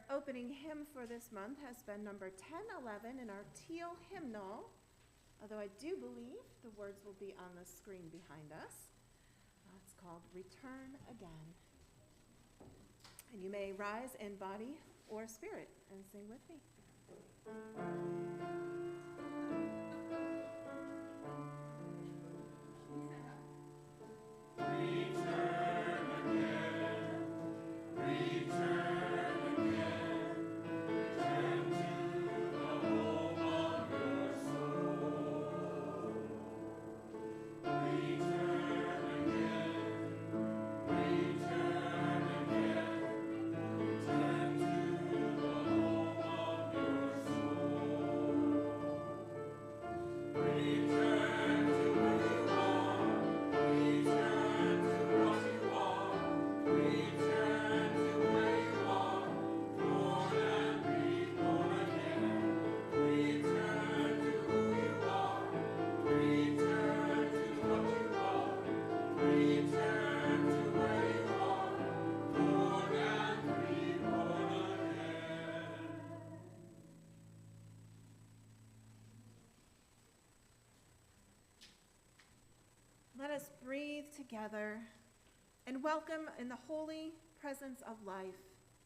Our opening hymn for this month has been number 1011 in our teal hymnal, although I do believe the words will be on the screen behind us. It's called Return Again. And you may rise in body or spirit and sing with me. Let us breathe together and welcome in the holy presence of life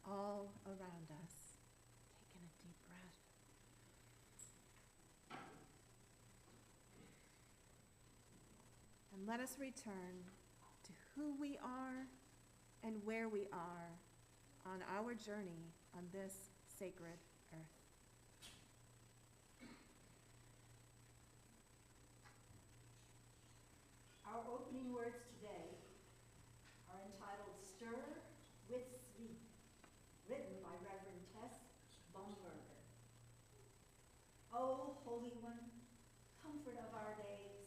all around us. Taking a deep breath. And let us return to who we are and where we are on our journey on this sacred earth. Our opening words today are entitled Stir with Sleep, written by Reverend Tess Baumberger. O Holy One, comfort of our days,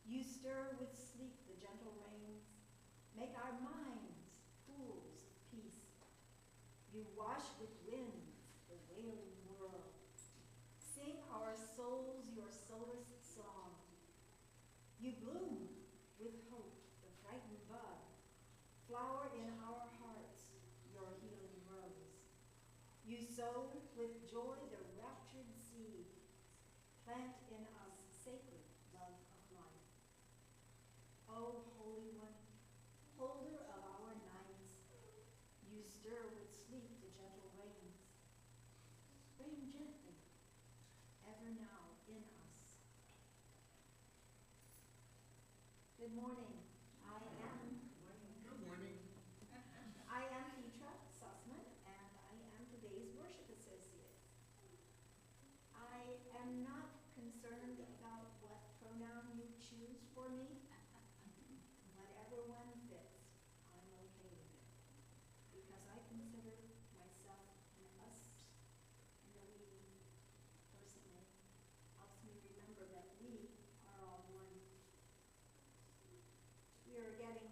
you stir with sleep the gentle rains, make our minds pools of peace. You wash with winds the wailing world. Sing our souls your solace song. You bloom with hope, the frightened bud, flower in our hearts, your healing rose. You sow with joy the raptured seed, plant in us sacred love of life. O Holy One, holder of our nights, you stir with sleep the gentle rains. Rain gently, ever now in us. Good morning. Good morning. I am Petra Sussman, and I am today's worship associate. I am not concerned about what pronoun you choose for me. Whatever one fits, I'm okay with it. Because I consider myself and us and the we personally helps me remember that we are all one. We are getting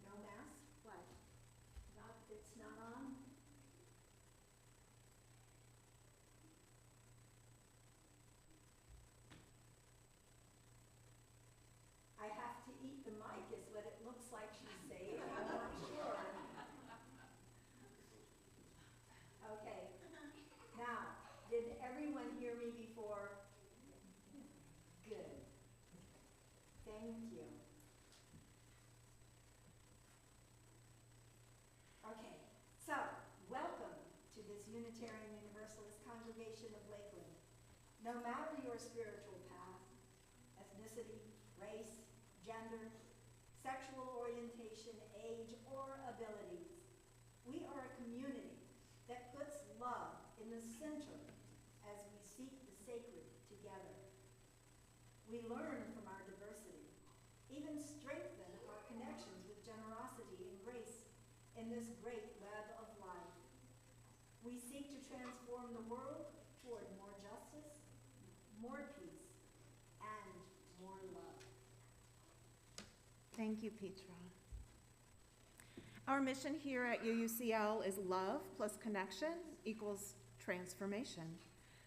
no mask. What? It's not on? I have to eat the mic is what it looks like she's saying. I'm not sure. Okay. Now, did everyone hear me before? Good. Thank you. Okay, so welcome to this Unitarian Universalist congregation of Lakeland. No matter your spiritual path, ethnicity, race, gender, sexual orientation, age, or abilities, we are a community that puts love in the center as we seek the sacred together. We learn from our diversity, even strengthen our connections with generosity and grace in this great web of life. We seek to transform the world toward more justice, more peace, and more love. Thank you, Petra. Our mission here at UUCL is love plus connection equals transformation.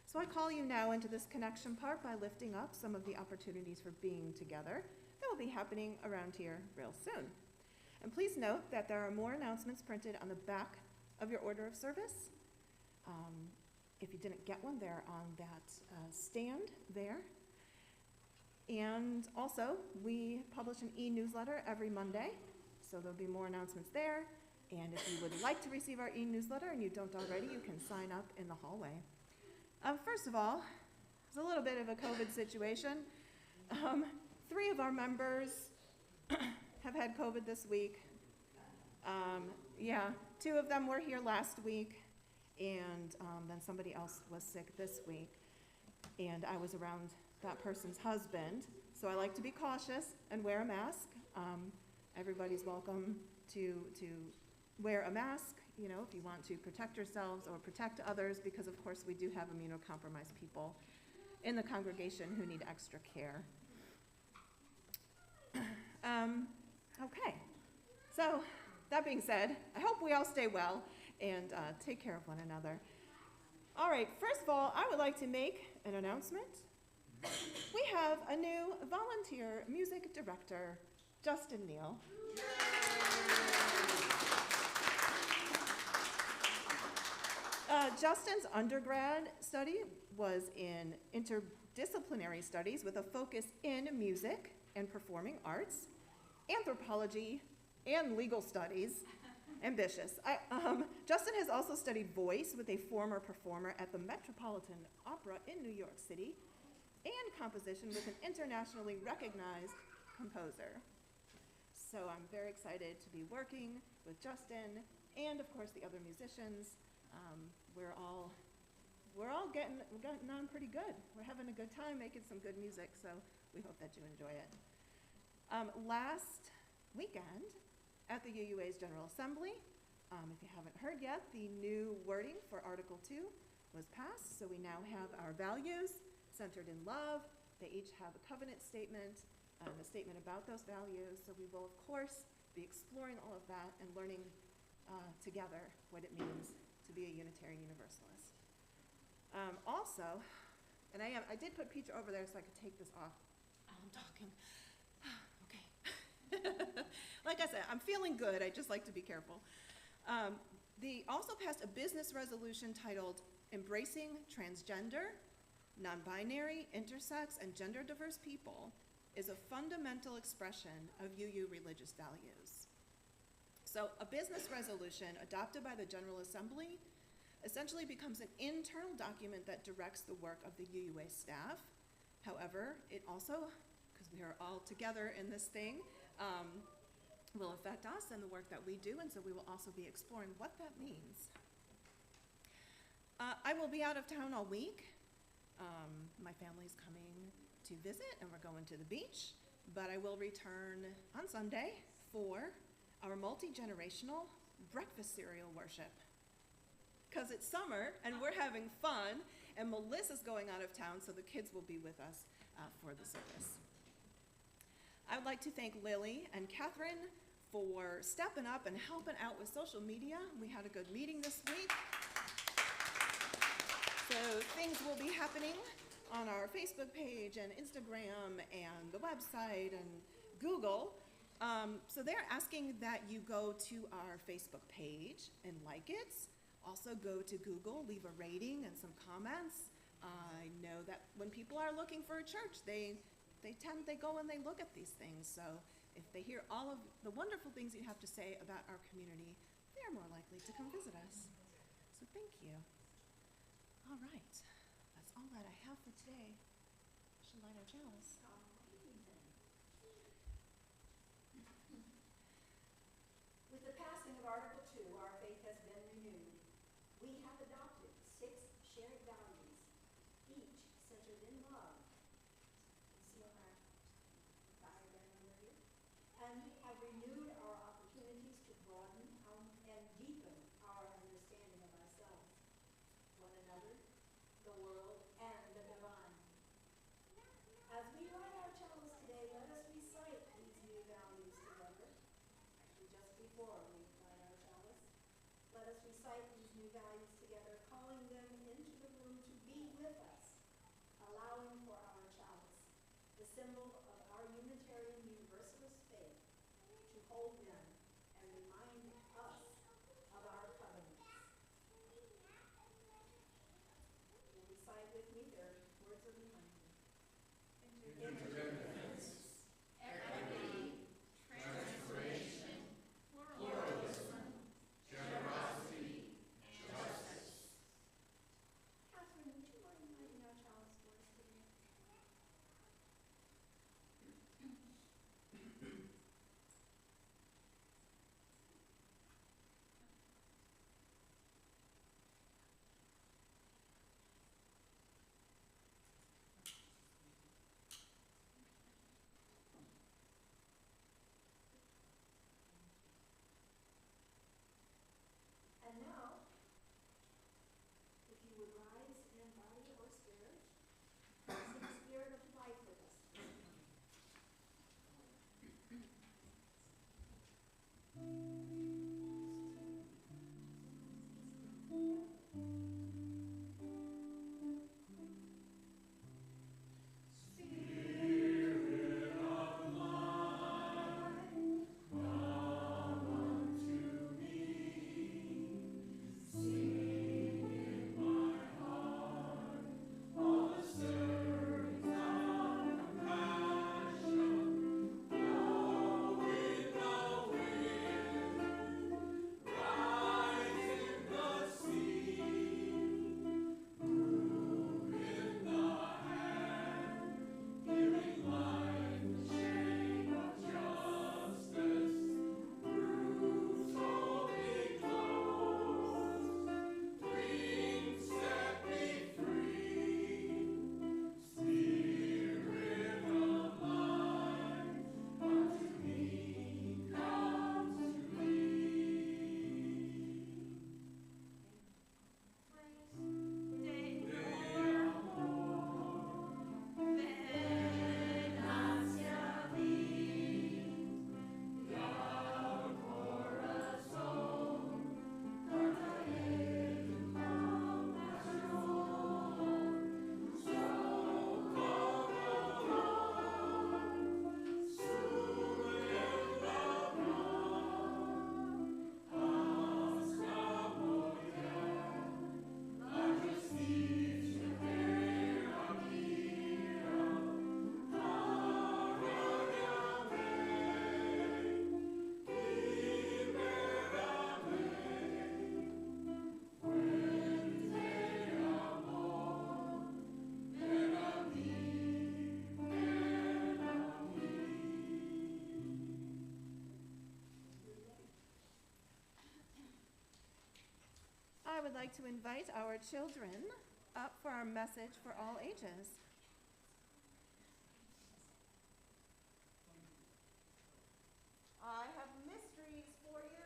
So I call you now into this connection part by lifting up some of the opportunities for being together that will be happening around here real soon. And please note that there are more announcements printed on the back of your order of service. If you didn't get one, they're on that stand there. And also, we publish an e-newsletter every Monday, so there'll be more announcements there. And if you would like to receive our e-newsletter and you don't already, you can sign up in the hallway. First of all, it's a little bit of a COVID situation. 3 of our members have had COVID this week. 2 of them were here last week, and then somebody else was sick this week. And I was around that person's husband, so I like to be cautious and wear a mask. Everybody's welcome to wear a mask, you know, if you want to protect yourselves or protect others, because of course we do have immunocompromised people in the congregation who need extra care. Okay, so that being said, I hope we all stay well and take care of one another. All right, first of all, I would like to make an announcement. We have a new volunteer music director, Justin Neal. Justin's undergrad study was in interdisciplinary studies with a focus in music and performing arts, anthropology, and legal studies. Ambitious. Justin has also studied voice with a former performer at the Metropolitan Opera in New York City, and composition with an internationally recognized composer. So I'm very excited to be working with Justin and, of course, the other musicians. We're all getting on pretty good. We're having a good time making some good music, so we hope that you enjoy it. Last weekend at the UUA's General Assembly, if you haven't heard yet, the new wording for Article 2 was passed, so we now have our values centered in love. They each have a covenant statement and a statement about those values, so we will, of course, be exploring all of that and learning together what it means to be a Unitarian Universalist. Also, and I did put Peter over there so I could take this off. I'm talking. Okay. Like I said, I'm feeling good. I just like to be careful. They also passed a business resolution titled Embracing Transgender, Non-Binary, Intersex, and Gender Diverse People is a Fundamental Expression of UU Religious Values. So a business resolution adopted by the General Assembly essentially becomes an internal document that directs the work of the UUA staff. However, it also, because we are all together in this thing, will affect us and the work that we do, and so we will also be exploring what that means. I will be out of town all week. My family's coming to visit, and we're going to the beach, but I will return on Sunday for our multi-generational breakfast cereal worship. Because it's summer, and we're having fun, and Melissa's going out of town, so the kids will be with us for the service. I would like to thank Lily and Catherine for stepping up and helping out with social media. We had a good meeting this week. So things will be happening on our Facebook page and Instagram and the website and Google. So they're asking that you go to our Facebook page and like it. Also go to Google, leave a rating and some comments. I know that when people are looking for a church, they go and they look at these things. So if they hear all of the wonderful things you have to say about our community, they're more likely to come visit us. So thank you. All right, that's all that I have for today. I should light our chalice. With the passing of Article 2, our faith has been renewed. We have adopted 6 shared values, each centered in love. You see on our diagram over here? And have renewed our opportunities to broaden and deepen our understanding of ourselves, one another, the world, and the divine. As we light our chalice today, let us recite these new values together. Actually, just before we light our chalice, let us recite these new values together, calling them into the room to be with us, allowing for our chalice, the symbol of our Unitarian Universalist faith, to hold them and remind us of our covenants. would like to invite our children up for our message for all ages. I have mysteries for you.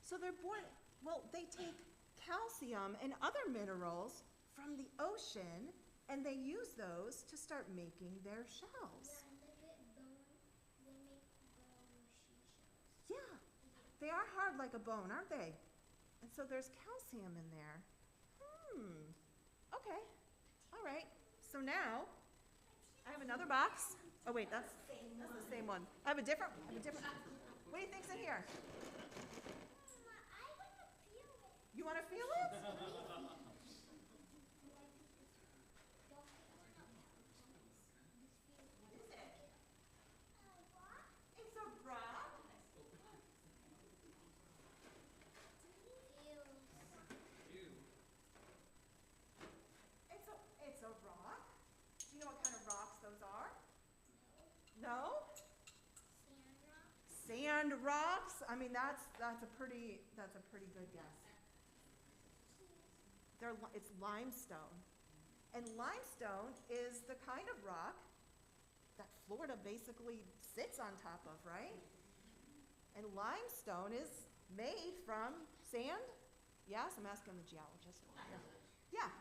So they're born, well, they take calcium and other minerals from the ocean, and they use those to start making their shells. Yeah, and they get bone, they make bone seashells. Yeah, they are hard like a bone, aren't they? And so there's calcium in there. Okay, all right. So now, I have another box. Oh wait, that's the same one. I have a different, what do you think's in here? I want to feel it. You want to feel it? What is it? It's a rock. It's a rock. Do you know what kind of rocks those are? No? Sand rocks? I mean, that's a pretty good guess. It's limestone. And limestone is the kind of rock that Florida basically sits on top of, right? And limestone is made from sand? Yes, I'm asking the geologist. Yeah.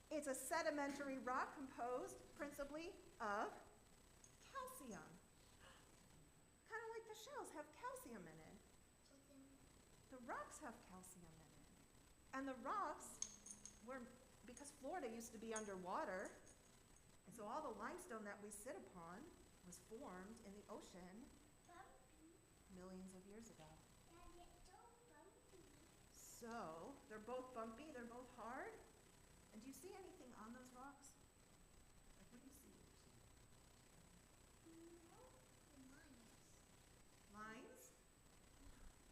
It's a sedimentary rock composed principally of calcium. Kind of like the shells have calcium in it. The rocks have calcium in it. And the rocks, because Florida used to be underwater, and so all the limestone that we sit upon was formed in the ocean Bumpy. millions of years ago. Daddy, it's so bumpy. So, they're both bumpy, they're both hard. And do you see anything on those rocks? Like, what do you see? No, the lines. Lines?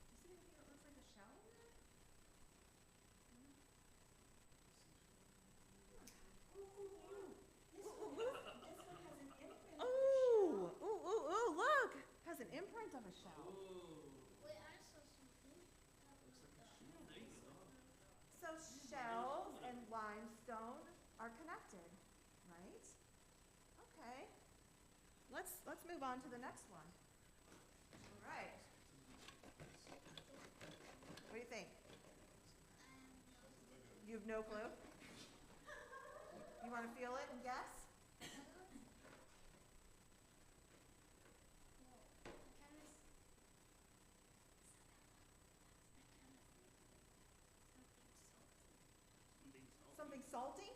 Do you see anything that looks like a shell in there? Ooh, ooh, ooh, ooh, look! Has an imprint of a shell. Wait, I saw something. So shells and limestone are connected, right? Okay. Let's move on to the next one. All right. What do you think? You have no clue? You want to feel it and guess? Something salty?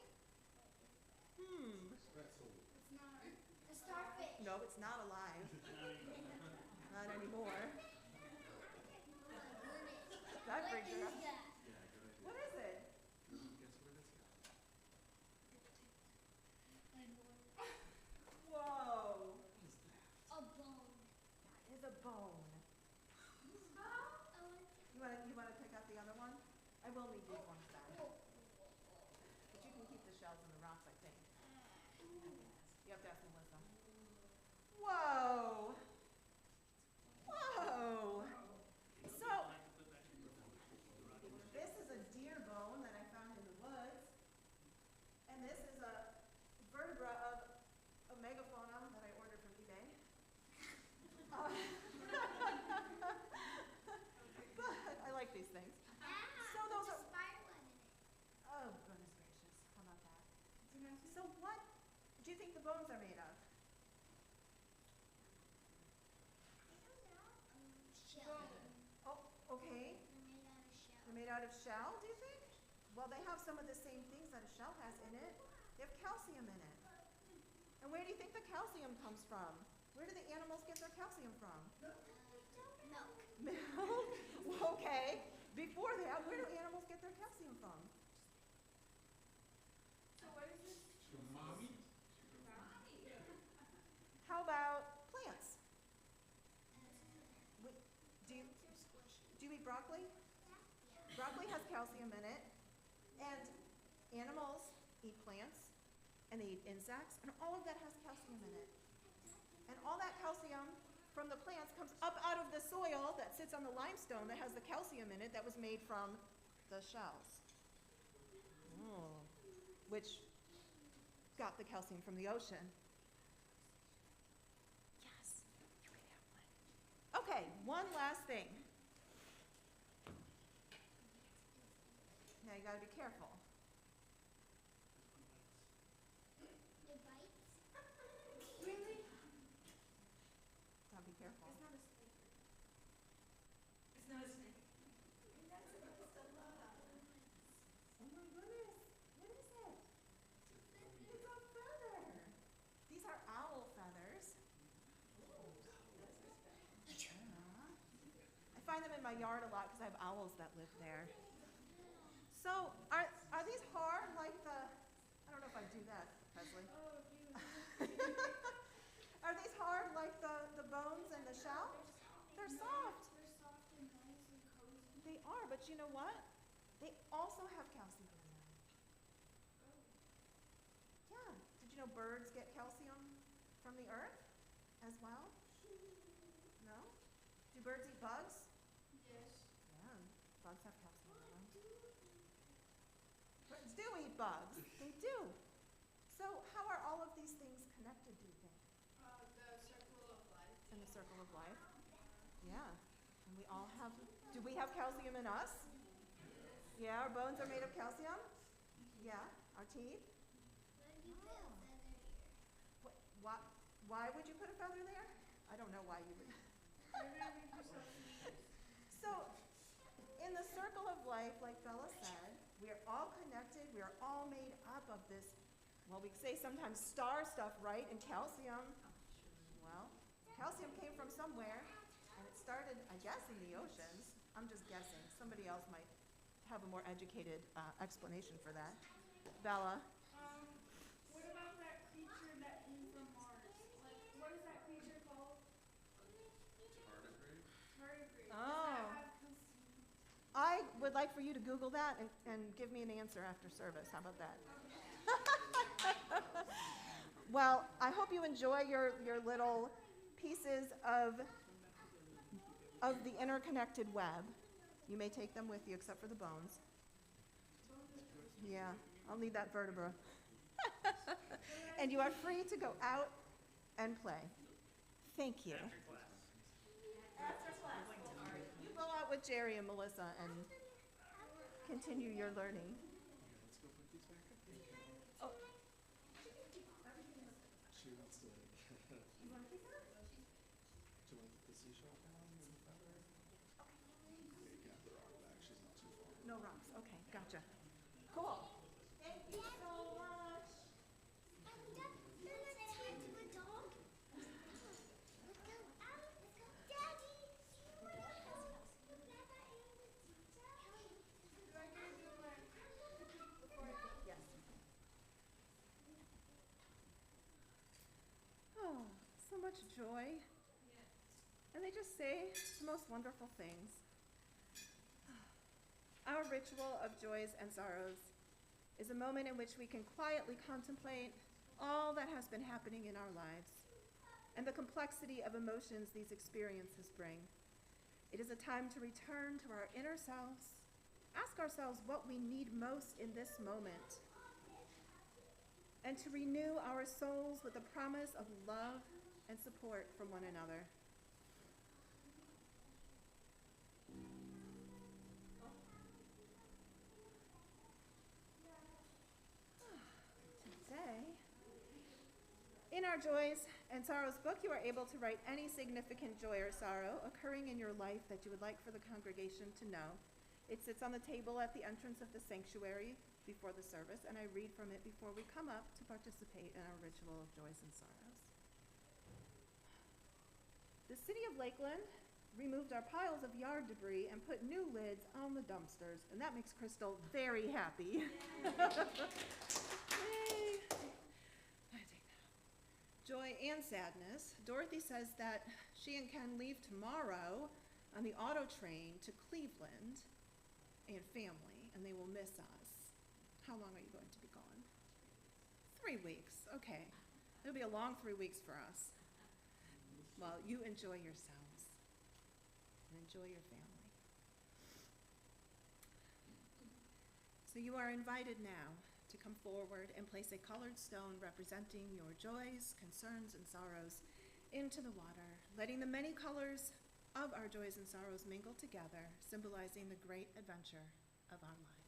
It's not a starfish. No, it's not alive. Not anymore. That What brings is it up. that? What is it? Whoa! A bone. That is a bone. You want to pick out the other one? I will need these ones back. But you can keep the shells and the rocks, I think. You have to ask Melissa. Whoa! Whoa! So, this is a deer bone that I found in the woods. And this is a vertebra of a megafauna that I ordered from eBay. But I like these things. So those are, Spider-Man in it. oh goodness gracious, how about that? So what do you think the bones are made of? Shell. Oh, okay. They're made out of shell. They're made out of shell, do you think? Well, they have some of the same things that a shell has in it. They have calcium in it. And where do you think the calcium comes from? Where do the animals get their calcium from? Milk. Milk? Okay. Before that, where do animals get their calcium from? So what is this? How about plants? Do you eat broccoli? Broccoli has calcium in it, and animals eat plants, and they eat insects, and all of that has calcium in it. And all that calcium from the plants comes up out of the soil that sits on the limestone that has the calcium in it that was made from the shells. Which got the calcium from the ocean. Yes, you can have one. Okay, one last thing. Now you gotta be careful. It bites. Really? Gotta be careful. It's not a snake. It's not a snake. Oh my goodness, what is it? It's a feather. These are owl feathers. I find them in my yard a lot because I have owls that live there. So, are these hard like the, I don't know if I do that, Presley. Oh, you. Are these hard like the bones and the shell? They're soft. They're soft and nice and cozy. They are, but you know what? They also have calcium in them. Yeah. Did you know birds get calcium from the earth as well? No? Do birds eat bugs? Yes. Yeah, bugs have calcium in them. Birds do eat bugs. They do. So how are all of these things connected, do you think? The circle of life. In the circle of life? Yeah. And we all have, do we have calcium in us? Yeah, our bones are made of calcium? Yeah. Our teeth? Why do you put a feather here? Why would you put a feather there? I don't know why you would. So, in the circle of life, like Bella said, we are all connected We are all made up of this, well, we say sometimes star stuff, right? And calcium. Well, calcium came from somewhere, and it started, I guess, in the oceans. I'm just guessing. Somebody else might have a more educated explanation for that. Bella? What about that creature that came from Mars? Like, what is that creature called? Tardigrade? Tardigrade. Oh. Does that have calcium? I would like for you to Google that and give me an answer after service. How about that? Well, I hope you enjoy your little pieces of the interconnected web. You may take them with you, except for the bones. Yeah, I'll need that vertebra. And you are free to go out and play. Thank you. You go out with Jerry and Melissa and continue your learning. Let's go put these back up. Oh. She wants to like. Do you want to put the seashell down and the feather? Okay, you can have the rock back. She's not too far. No rocks. Okay, gotcha. Cool. Thank you so much. Yes. Oh, so much joy. And they just say the most wonderful things. Our ritual of joys and sorrows is a moment in which we can quietly contemplate all that has been happening in our lives and the complexity of emotions these experiences bring. It is a time to return to our inner selves, ask ourselves what we need most in this moment, and to renew our souls with the promise of love and support from one another. Today, in our Joys and Sorrows book, you are able to write any significant joy or sorrow occurring in your life that you would like for the congregation to know. It sits on the table at the entrance of the sanctuary before the service, and I read from it before we come up to participate in our ritual of joys and sorrows. The city of Lakeland removed our piles of yard debris and put new lids on the dumpsters, and that makes Crystal very happy. Yay. I take that. Joy and sadness. Dorothy says that she and Ken leave tomorrow on the auto train to Cleveland and family, and they will miss us. How long are you going to be gone? 3 weeks. Okay. It'll be a long 3 weeks for us. Well, you enjoy yourselves and enjoy your family. So you are invited now to come forward and place a colored stone representing your joys, concerns, and sorrows into the water, letting the many colors of our joys and sorrows mingle together, symbolizing the great adventure of our lives.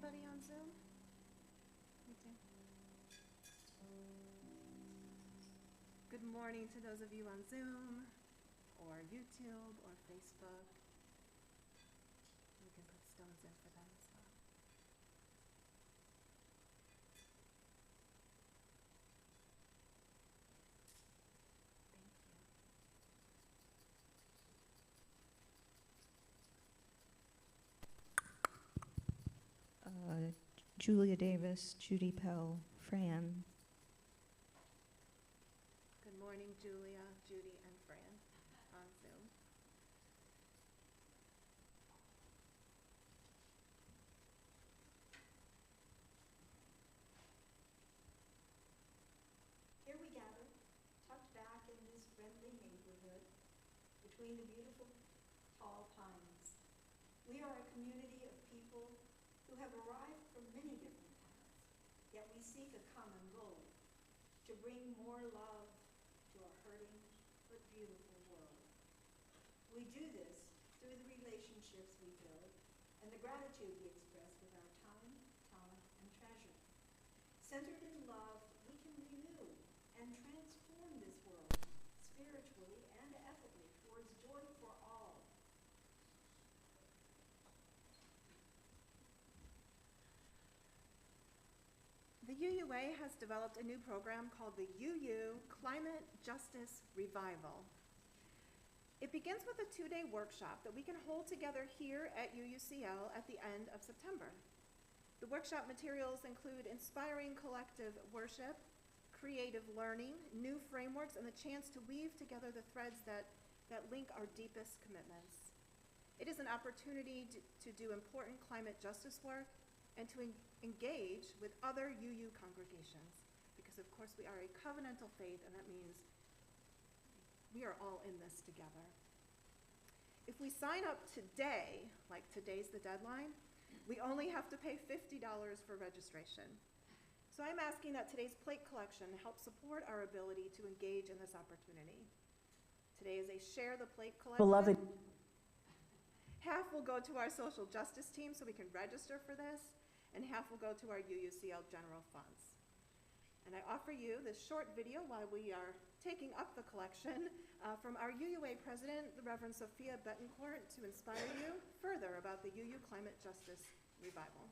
everybody on Zoom? We do. Good morning to those of you on Zoom, or YouTube, or Facebook. We can put stones in for them as well. Thank you. Julia Davis, Judy Pell, Fran. Good morning, Julia, Judy, and Fran on Zoom. Here we gather, tucked back in this friendly neighborhood, between the beautiful tall pines. We are a community of people who have arrived from many different paths, yet we seek a common goal, to bring more love to a hurting but beautiful world. We do this through the relationships we build and the gratitude we express with our time, talent, and treasure. Centered in love, we can renew and transform this world spiritually and ethically towards joy for all. The UUA has developed a new program called the UU Climate Justice Revival. It begins with a 2-day workshop that we can hold together here at UUCL at the end of September. The workshop materials include inspiring collective worship, creative learning, new frameworks, and the chance to weave together the threads that link our deepest commitments. It is an opportunity to do important climate justice work and to engage with other UU congregations, because of course we are a covenantal faith, and that means we are all in this together. If we sign up today, like today's the deadline, we only have to pay $50 for registration. So I'm asking that today's plate collection help support our ability to engage in this opportunity. Today is a Share the Plate collection. Beloved. Half will go to our social justice team so we can register for this, and half will go to our UUCL general funds. And I offer you this short video while we are taking up the collection from our UUA president, the Reverend Sophia Betancourt, to inspire you further about the UU Climate Justice Revival.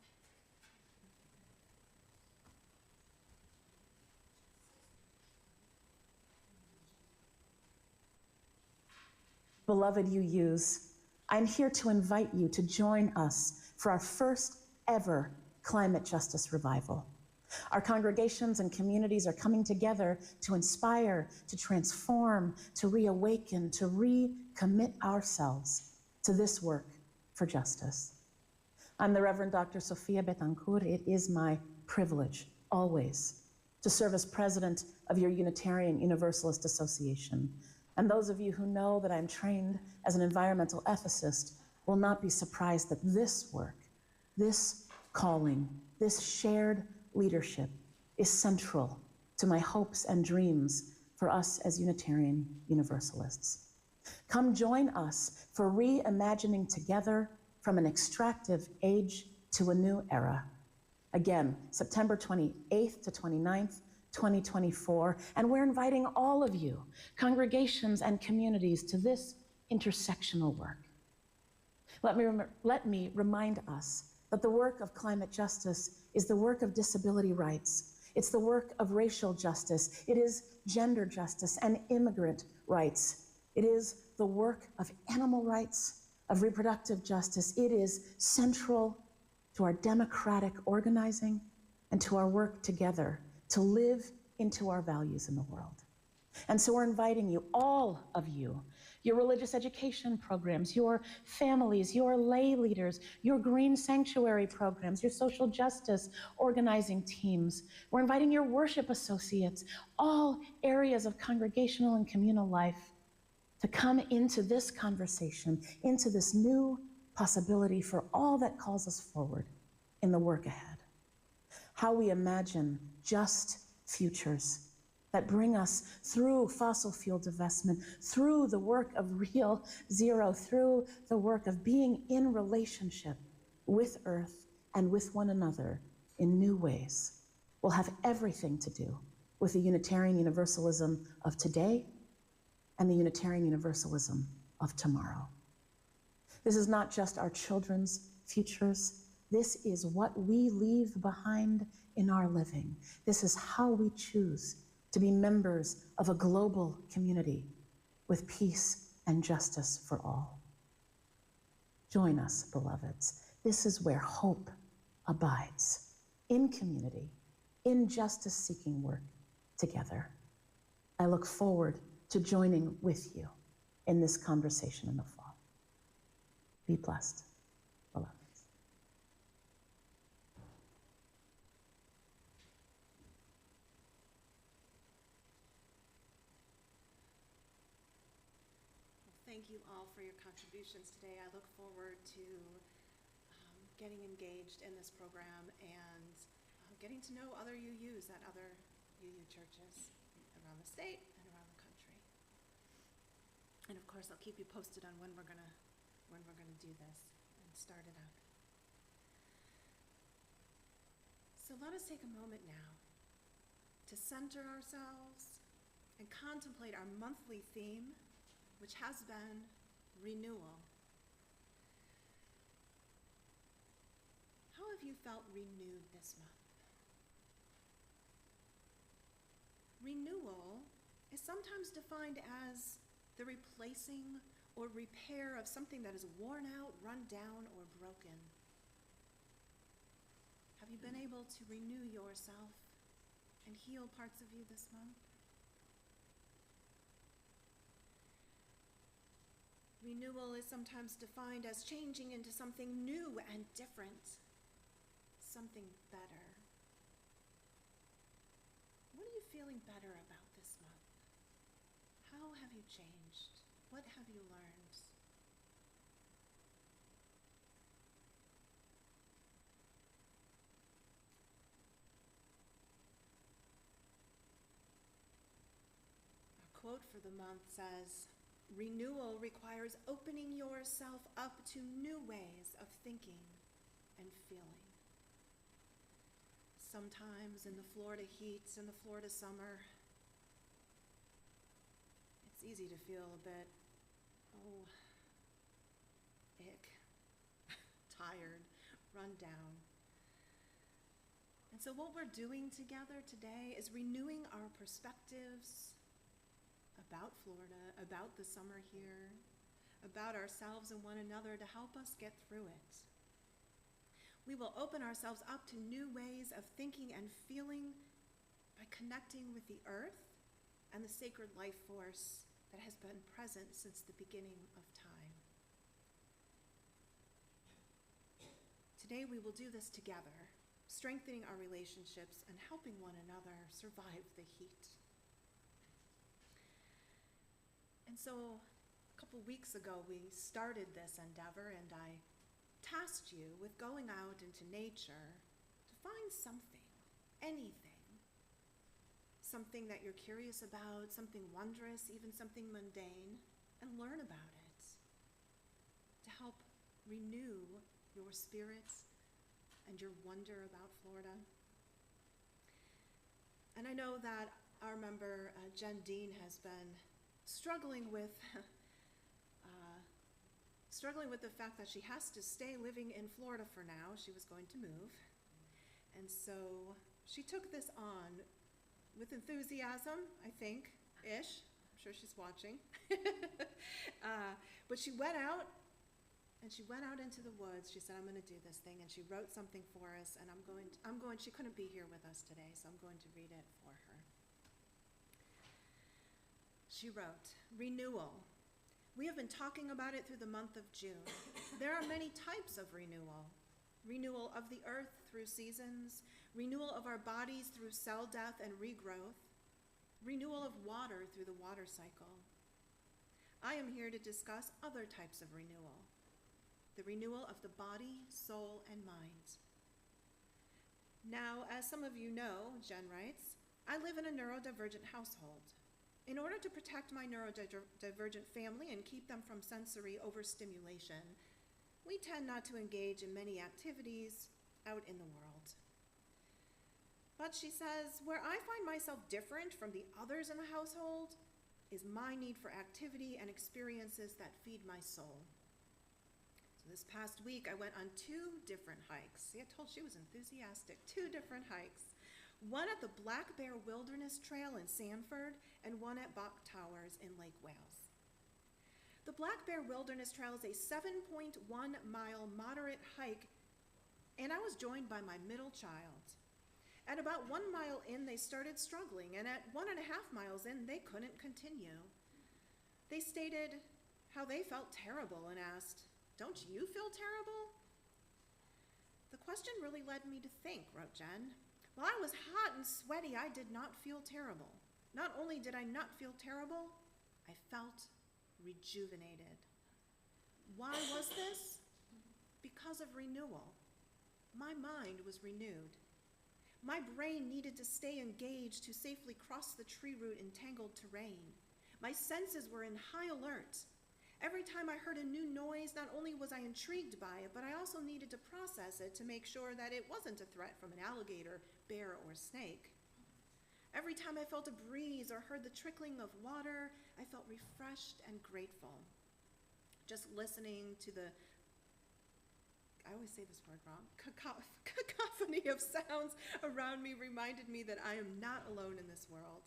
Beloved UUs, I'm here to invite you to join us for our first ever Climate Justice Revival. Our congregations and communities are coming together to inspire, to transform, to reawaken, to recommit ourselves to this work for justice. I'm the Reverend Dr. Sophia Betancourt. It is my privilege, always, to serve as president of your Unitarian Universalist Association. And those of you who know that I'm trained as an environmental ethicist will not be surprised that this work, this calling, this shared leadership is central to my hopes and dreams for us as Unitarian Universalists. Come join us for reimagining together from an extractive age to a new era. Again, September 28th to 29th, 2024, and we're inviting all of you, congregations and communities, to this intersectional work. Let me remind us that the work of climate justice is the work of disability rights. It's the work of racial justice. It is gender justice and immigrant rights. It is the work of animal rights, of reproductive justice. It is central to our democratic organizing and to our work together to live into our values in the world. And so we're inviting you, all of you, your religious education programs, your families, your lay leaders, your green sanctuary programs, your social justice organizing teams. We're inviting your worship associates, all areas of congregational and communal life, to come into this conversation, into this new possibility for all that calls us forward in the work ahead. How we imagine just futures that bring us through fossil fuel divestment, through the work of Real Zero, through the work of being in relationship with Earth and with one another in new ways will have everything to do with the Unitarian Universalism of today and the Unitarian Universalism of tomorrow. This is not just our children's futures. This is what we leave behind in our living. This is how we choose to be members of a global community with peace and justice for all. Join us, beloveds. This is where hope abides, in community, in justice-seeking work together. I look forward to joining with you in this conversation in the fall. Be blessed, beloveds. Thank you all for your contributions today. I look forward to getting engaged in this program and getting to know other UUs at other UU churches around the state and around the country. And of course, I'll keep you posted on when we're gonna do this and start it up. So let us take a moment now to center ourselves and contemplate our monthly theme, which has been renewal. How have you felt renewed this month? Renewal is sometimes defined as the replacing or repair of something that is worn out, run down, or broken. Have you been able to renew yourself and heal parts of you this month? Renewal is sometimes defined as changing into something new and different, something better. What are you feeling better about this month? How have you changed? What have you learned? Our quote for the month says, "Renewal requires opening yourself up to new ways of thinking and feeling." Sometimes in the Florida heat, in the Florida summer, it's easy to feel a bit, ick, tired, run down. And so what we're doing together today is renewing our perspectives about Florida, about the summer here, about ourselves and one another to help us get through it. We will open ourselves up to new ways of thinking and feeling by connecting with the earth and the sacred life force that has been present since the beginning of time. Today we will do this together, strengthening our relationships and helping one another survive the heat. And so a couple weeks ago, we started this endeavor, and I tasked you with going out into nature to find something, anything, something that you're curious about, something wondrous, even something mundane, and learn about it to help renew your spirit and your wonder about Florida. And I know that our member, Jen Dean, has been struggling with the fact that she has to stay living in Florida for now. She was going to move. And so she took this on with enthusiasm, I think, ish. I'm sure she's watching. But she went out, and she went out into the woods. She said, "I'm going to do this thing." And she wrote something for us, and she couldn't be here with us today, so I'm going to read it for her. She wrote, "Renewal. We have been talking about it through the month of June. There are many types of renewal. Renewal of the earth through seasons, renewal of our bodies through cell death and regrowth, renewal of water through the water cycle. I am here to discuss other types of renewal. The renewal of the body, soul, and mind. Now, as some of you know," Jen writes, "I live in a neurodivergent household. In order to protect my neurodivergent family and keep them from sensory overstimulation, we tend not to engage in many activities out in the world. But she says, where I find myself different from the others in the household is my need for activity and experiences that feed my soul. So this past week, I went on 2 different hikes. See, I told she was enthusiastic. 2 different hikes. One at the Black Bear Wilderness Trail in Sanford and one at Bok Towers in Lake Wales. The Black Bear Wilderness Trail is a 7.1-mile moderate hike, and I was joined by my middle child. At about 1 mile in, they started struggling, and at 1.5 miles in, they couldn't continue. They stated how they felt terrible and asked, "Don't you feel terrible?" The question really led me to think, wrote Jen. While I was hot and sweaty, I did not feel terrible. Not only did I not feel terrible, I felt rejuvenated. Why was this? Because of renewal. My mind was renewed. My brain needed to stay engaged to safely cross the tree root in tangled terrain. My senses were in high alert. Every time I heard a new noise, not only was I intrigued by it, but I also needed to process it to make sure that it wasn't a threat from an alligator, bear, or snake. Every time I felt a breeze or heard the trickling of water, I felt refreshed and grateful. Just listening to the, I always say this word wrong, cacophony of sounds around me reminded me that I am not alone in this world,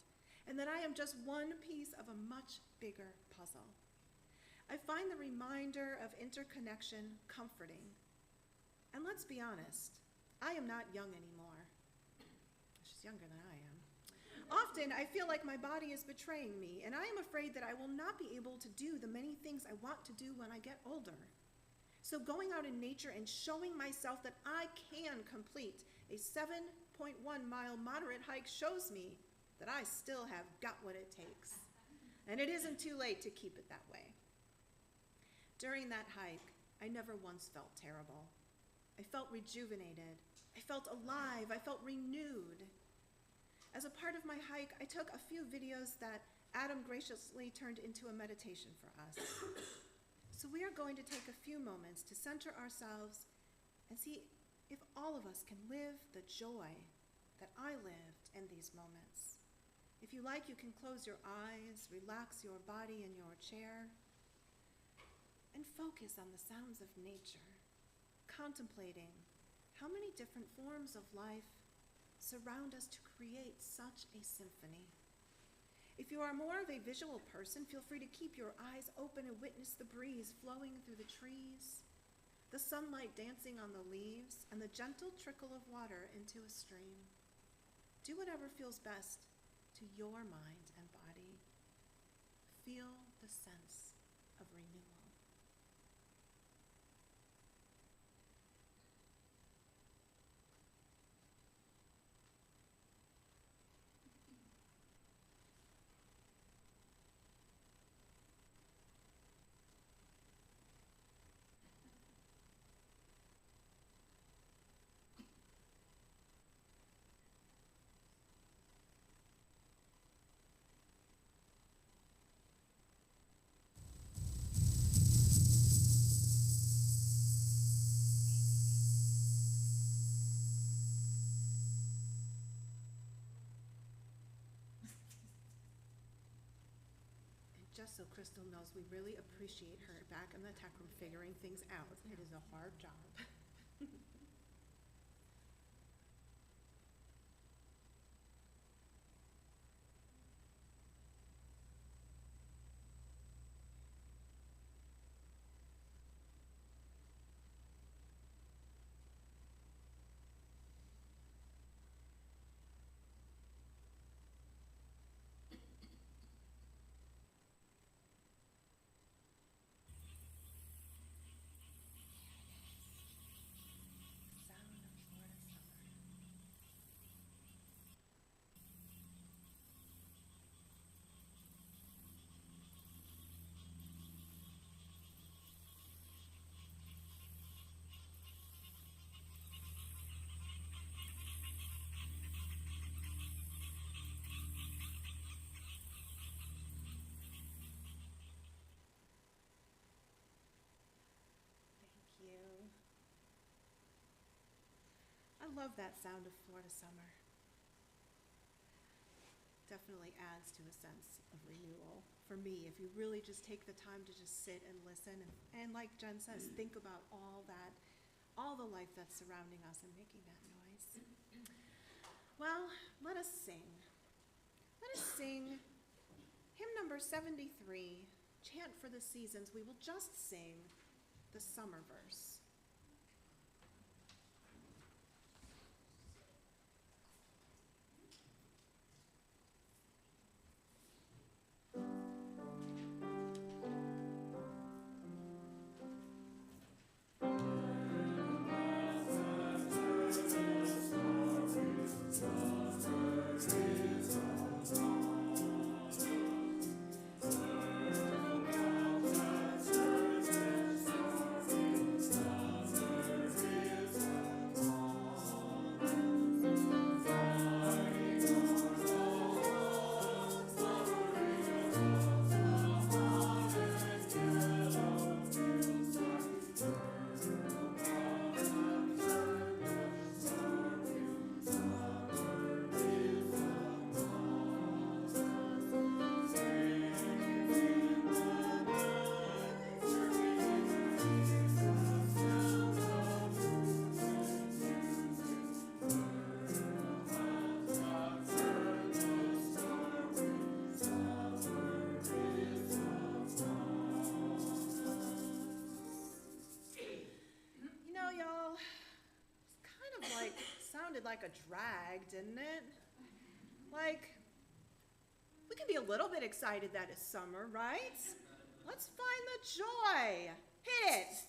and that I am just one piece of a much bigger puzzle. I find the reminder of interconnection comforting. And let's be honest, I am not young anymore. She's younger than I am. Often, I feel like my body is betraying me, and I am afraid that I will not be able to do the many things I want to do when I get older. So going out in nature and showing myself that I can complete a 7.1-mile moderate hike shows me that I still have got what it takes. And it isn't too late to keep it that way. During that hike, I never once felt terrible. I felt rejuvenated. I felt alive. I felt renewed. As a part of my hike, I took a few videos that Adam graciously turned into a meditation for us. So we are going to take a few moments to center ourselves and see if all of us can live the joy that I lived in these moments. If you like, you can close your eyes, relax your body in your chair, and focus on the sounds of nature, contemplating how many different forms of life surround us to create such a symphony. If you are more of a visual person, feel free to keep your eyes open and witness the breeze flowing through the trees, the sunlight dancing on the leaves, and the gentle trickle of water into a stream. Do whatever feels best to your mind and body. Feel the sense of renewal. Just so Crystal knows, we really appreciate her back in the tech room figuring things out. It is a hard job. love that sound of Florida summer. Definitely adds to a sense of renewal for me, if you really just take the time to just sit and listen and like Jen says, think about all the life that's surrounding us and making that noise. Well, let us sing. Let us sing hymn number 73, Chant for the Seasons. We will just sing the summer verse. Like a drag, didn't it? Like, we can be a little bit excited that it's summer, right? Let's find the joy. Hit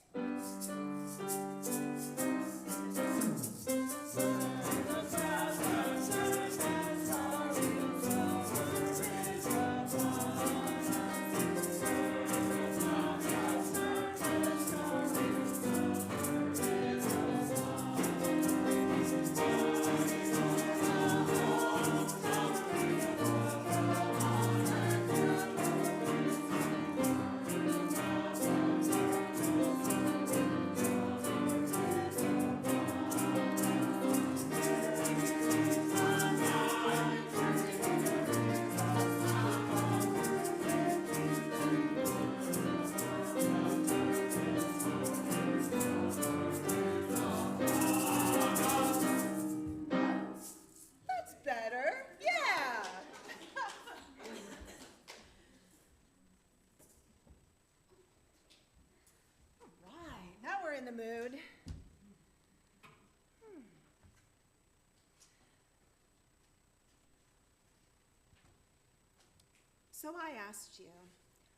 in the mood. So I asked you,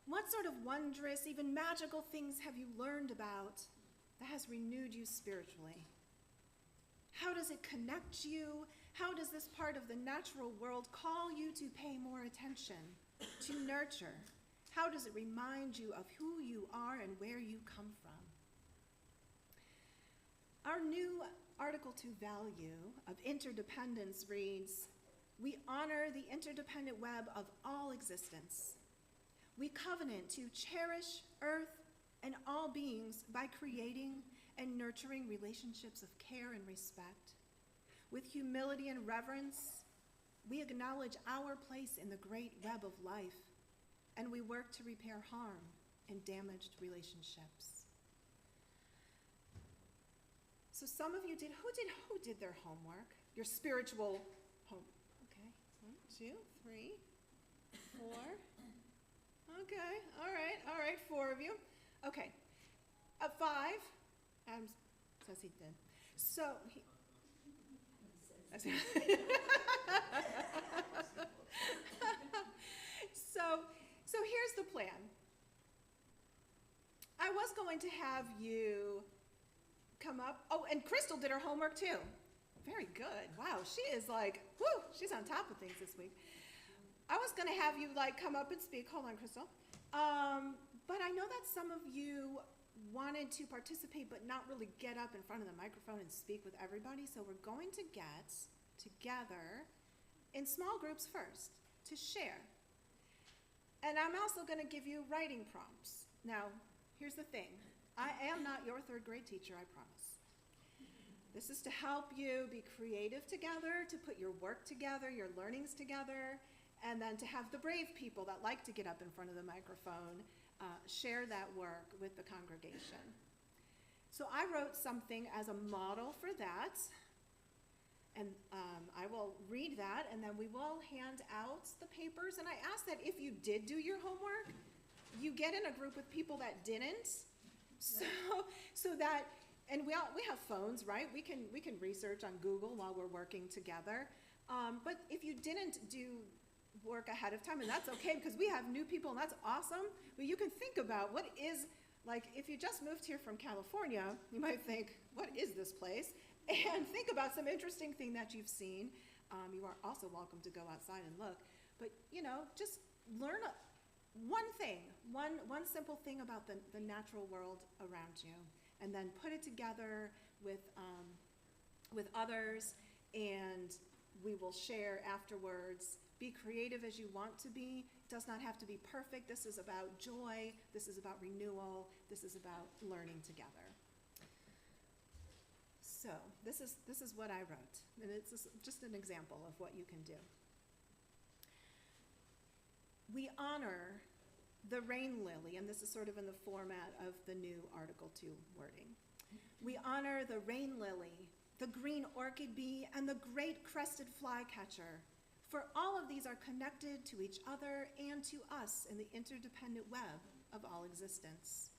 what sort of wondrous, even magical things have you learned about that has renewed you spiritually? How does it connect you? How does this part of the natural world call you to pay more attention, to nurture? How does it remind you of who you are and where you come from? Our new Article 2 value of interdependence reads, we honor the interdependent web of all existence. We covenant to cherish Earth and all beings by creating and nurturing relationships of care and respect. With humility and reverence, we acknowledge our place in the great web of life, and we work to repair harm and damaged relationships. So some of you who did their homework? Your spiritual home. Okay, 1, 2, 3, 4. Okay, all right, 4 of you. Okay, 5. Adam says he did. So so here's the plan. I was going to have you come up. Oh, and Crystal did her homework too. Very good. Wow, she is like, whoo, she's on top of things this week. I was going to have you come up and speak. Hold on, Crystal. But I know that some of you wanted to participate but not really get up in front of the microphone and speak with everybody. So we're going to get together in small groups first to share. And I'm also going to give you writing prompts. Now, here's the thing. I am not your 3rd grade teacher, I promise. This is to help you be creative together, to put your work together, your learnings together, and then to have the brave people that like to get up in front of the microphone share that work with the congregation. So I wrote something as a model for that, and I will read that, and then we will hand out the papers. And I ask that if you did do your homework, you get in a group with people that didn't, so that, and we have phones, right? We can research on Google while we're working together. But if you didn't do work ahead of time, and that's okay, because we have new people, and that's awesome. But you can think about what is, like, if you just moved here from California, you might think, what is this place? And think about some interesting thing that you've seen. You are also welcome to go outside and look. But, you know, just learn one thing, one simple thing about the natural world around you, and then put it together with others, and we will share afterwards. Be creative as you want to be. It does not have to be perfect. This is about joy. This is about renewal. This is about learning together. So this is what I wrote, and it's just an example of what you can do. We honor the rain lily, and this is sort of in the format of the new Article 2 wording. We honor the rain lily, the green orchid bee, and the great crested flycatcher, for all of these are connected to each other and to us in the interdependent web of all existence.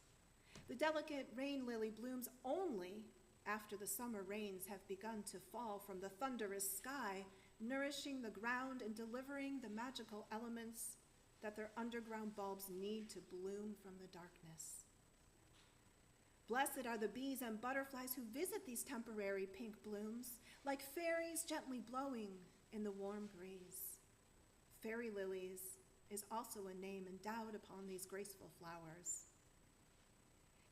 The delicate rain lily blooms only after the summer rains have begun to fall from the thunderous sky, nourishing the ground and delivering the magical elements that their underground bulbs need to bloom from the darkness. Blessed are the bees and butterflies who visit these temporary pink blooms, like fairies gently blowing in the warm breeze. Fairy lilies is also a name endowed upon these graceful flowers.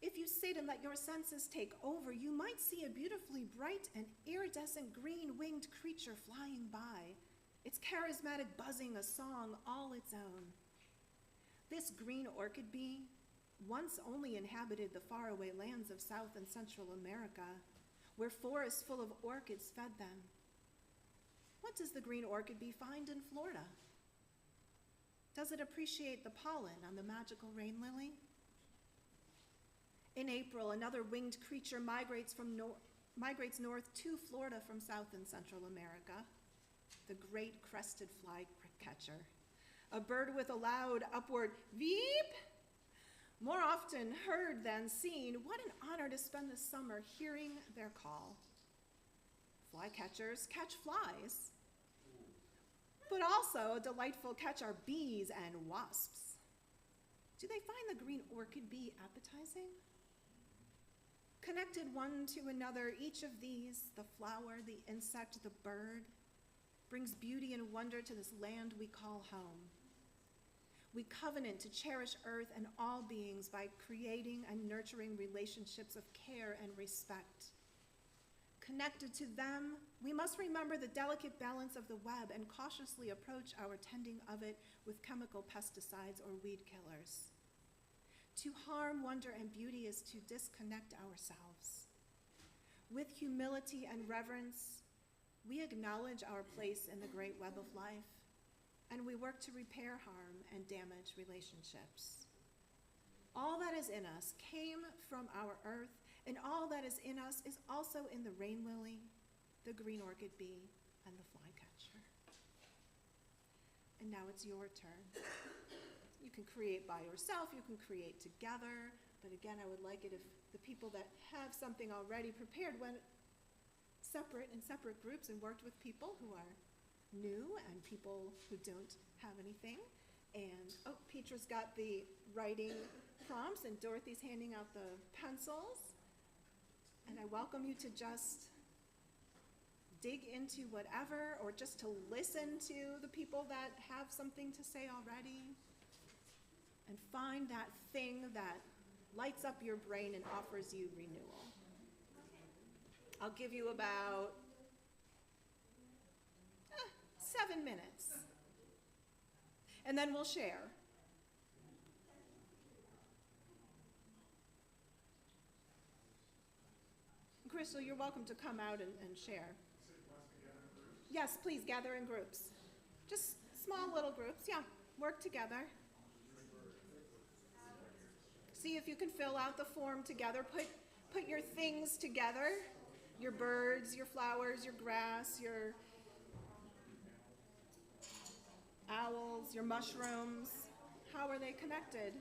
If you sit and let your senses take over, you might see a beautifully bright and iridescent green-winged creature flying by, its charismatic buzzing a song all its own. This green orchid bee once only inhabited the faraway lands of South and Central America, where forests full of orchids fed them. What does the green orchid bee find in Florida? Does it appreciate the pollen on the magical rain lily? In April, another winged creature migrates north to Florida from South and Central America, the great crested flycatcher, a bird with a loud upward veep. More often heard than seen, what an honor to spend the summer hearing their call. Flycatchers catch flies, but also a delightful catch are bees and wasps. Do they find the green orchid bee appetizing? Connected one to another, each of these, the flower, the insect, the bird, brings beauty and wonder to this land we call home. We covenant to cherish earth and all beings by creating and nurturing relationships of care and respect. Connected to them, we must remember the delicate balance of the web and cautiously approach our tending of it with chemical pesticides or weed killers. To harm wonder and beauty is to disconnect ourselves. With humility and reverence, we acknowledge our place in the great web of life, and we work to repair harm and damaged relationships. All that is in us came from our earth, and all that is in us is also in the rain lily, the green orchid bee, and the flycatcher. And now it's your turn. You can create by yourself, you can create together, but again, I would like it if the people that have something already prepared went in separate groups and worked with people who are new and people who don't have anything. And, oh, Petra's got the writing prompts and Dorothy's handing out the pencils. And I welcome you to just dig into whatever, or just to listen to the people that have something to say already. And find that thing that lights up your brain and offers you renewal. I'll give you about 7 minutes. And then we'll share. Crystal, you're welcome to come out and share. Yes, please gather in groups. Just small little groups, yeah. Work together. See if you can fill out the form together. Put your things together. Your birds, your flowers, your grass, your owls, your mushrooms. How are they connected?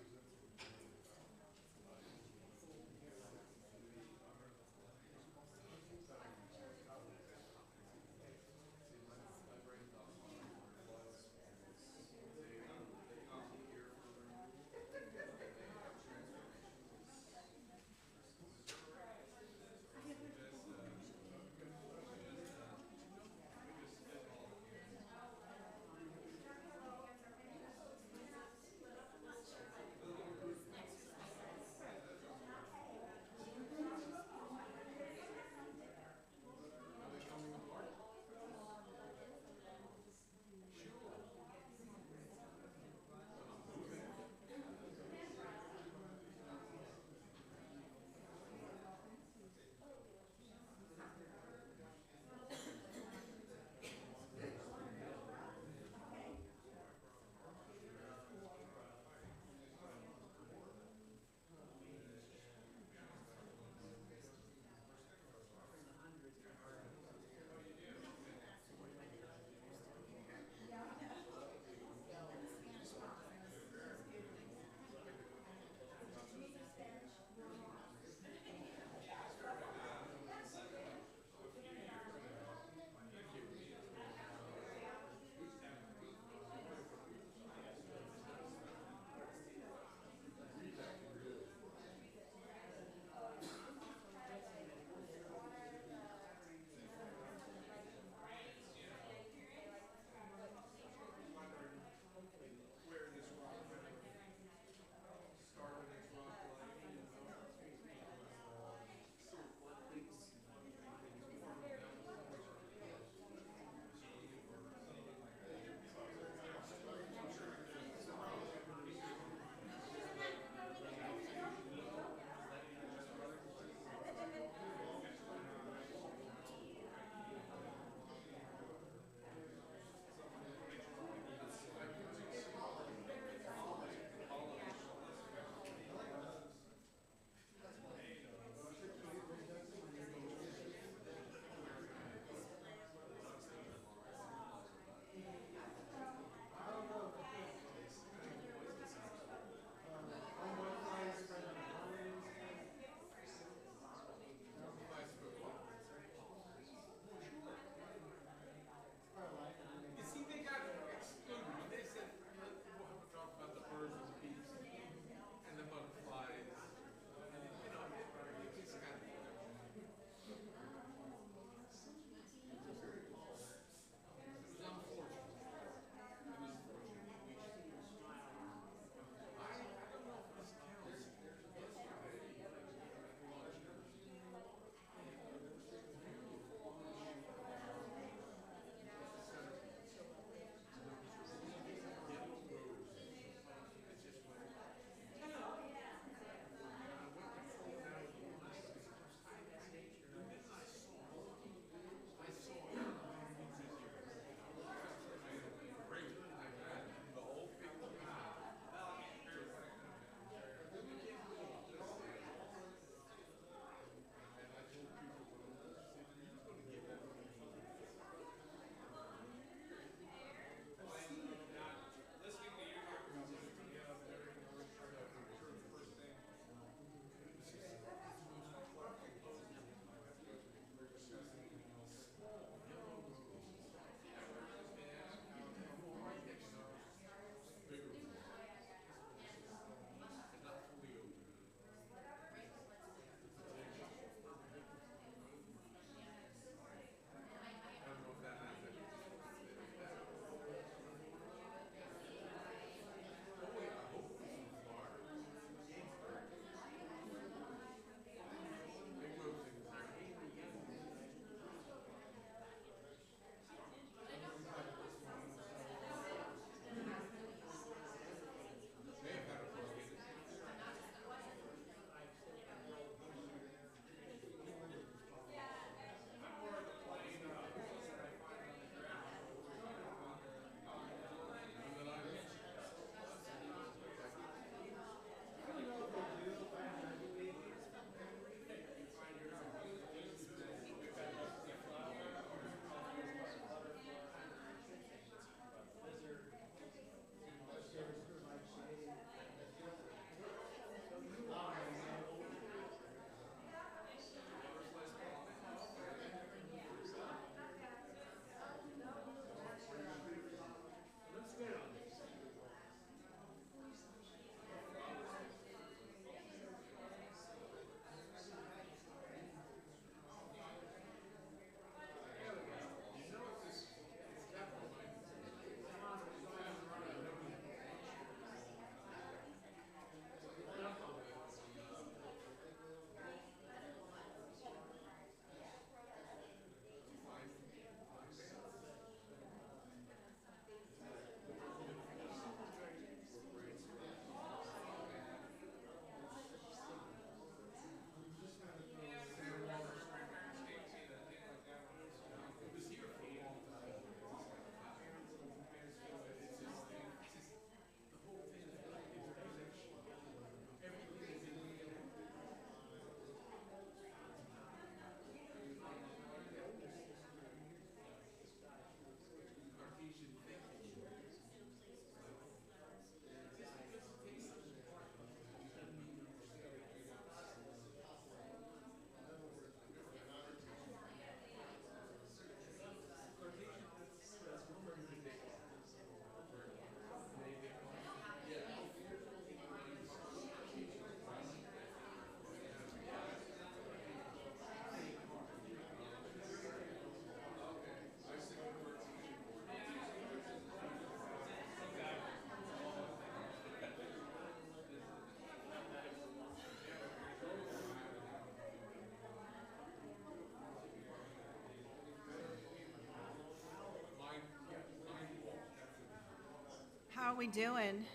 we doing?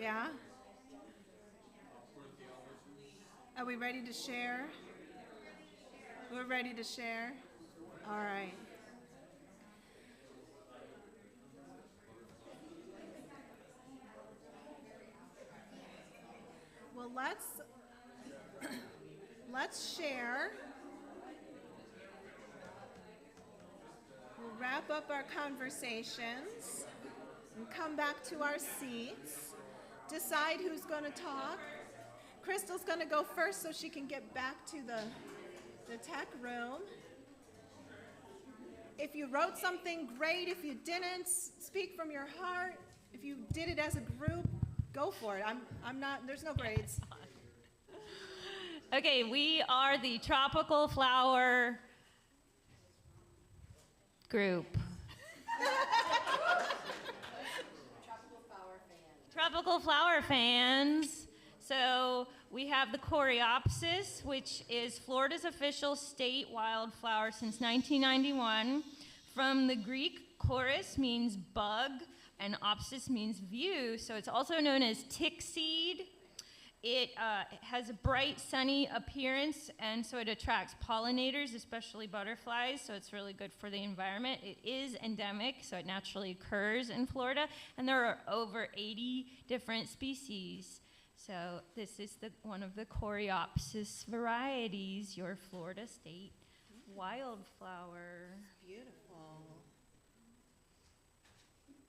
Yeah? Are we ready to share? We're ready to share? All right. Well, let's share. We'll wrap up our conversations and come back to our seats. Decide who's going to talk. Crystal's going to go first so she can get back to the tech room. If you wrote something, great. If you didn't, speak from your heart. If you did it as a group, go for it. I'm not, there's no grades. Okay, we are the Tropical Flower Group. Tropical flower fans. So we have the Coreopsis, which is Florida's official state wildflower since 1991. From the Greek, chorus means bug, and opsis means view, so it's also known as tick seed. It has a bright, sunny appearance, and so it attracts pollinators, especially butterflies, so it's really good for the environment. It is endemic, so it naturally occurs in Florida, and there are over 80 different species. So this is one of the Coreopsis varieties, your Florida state wildflower. Beautiful. Oops.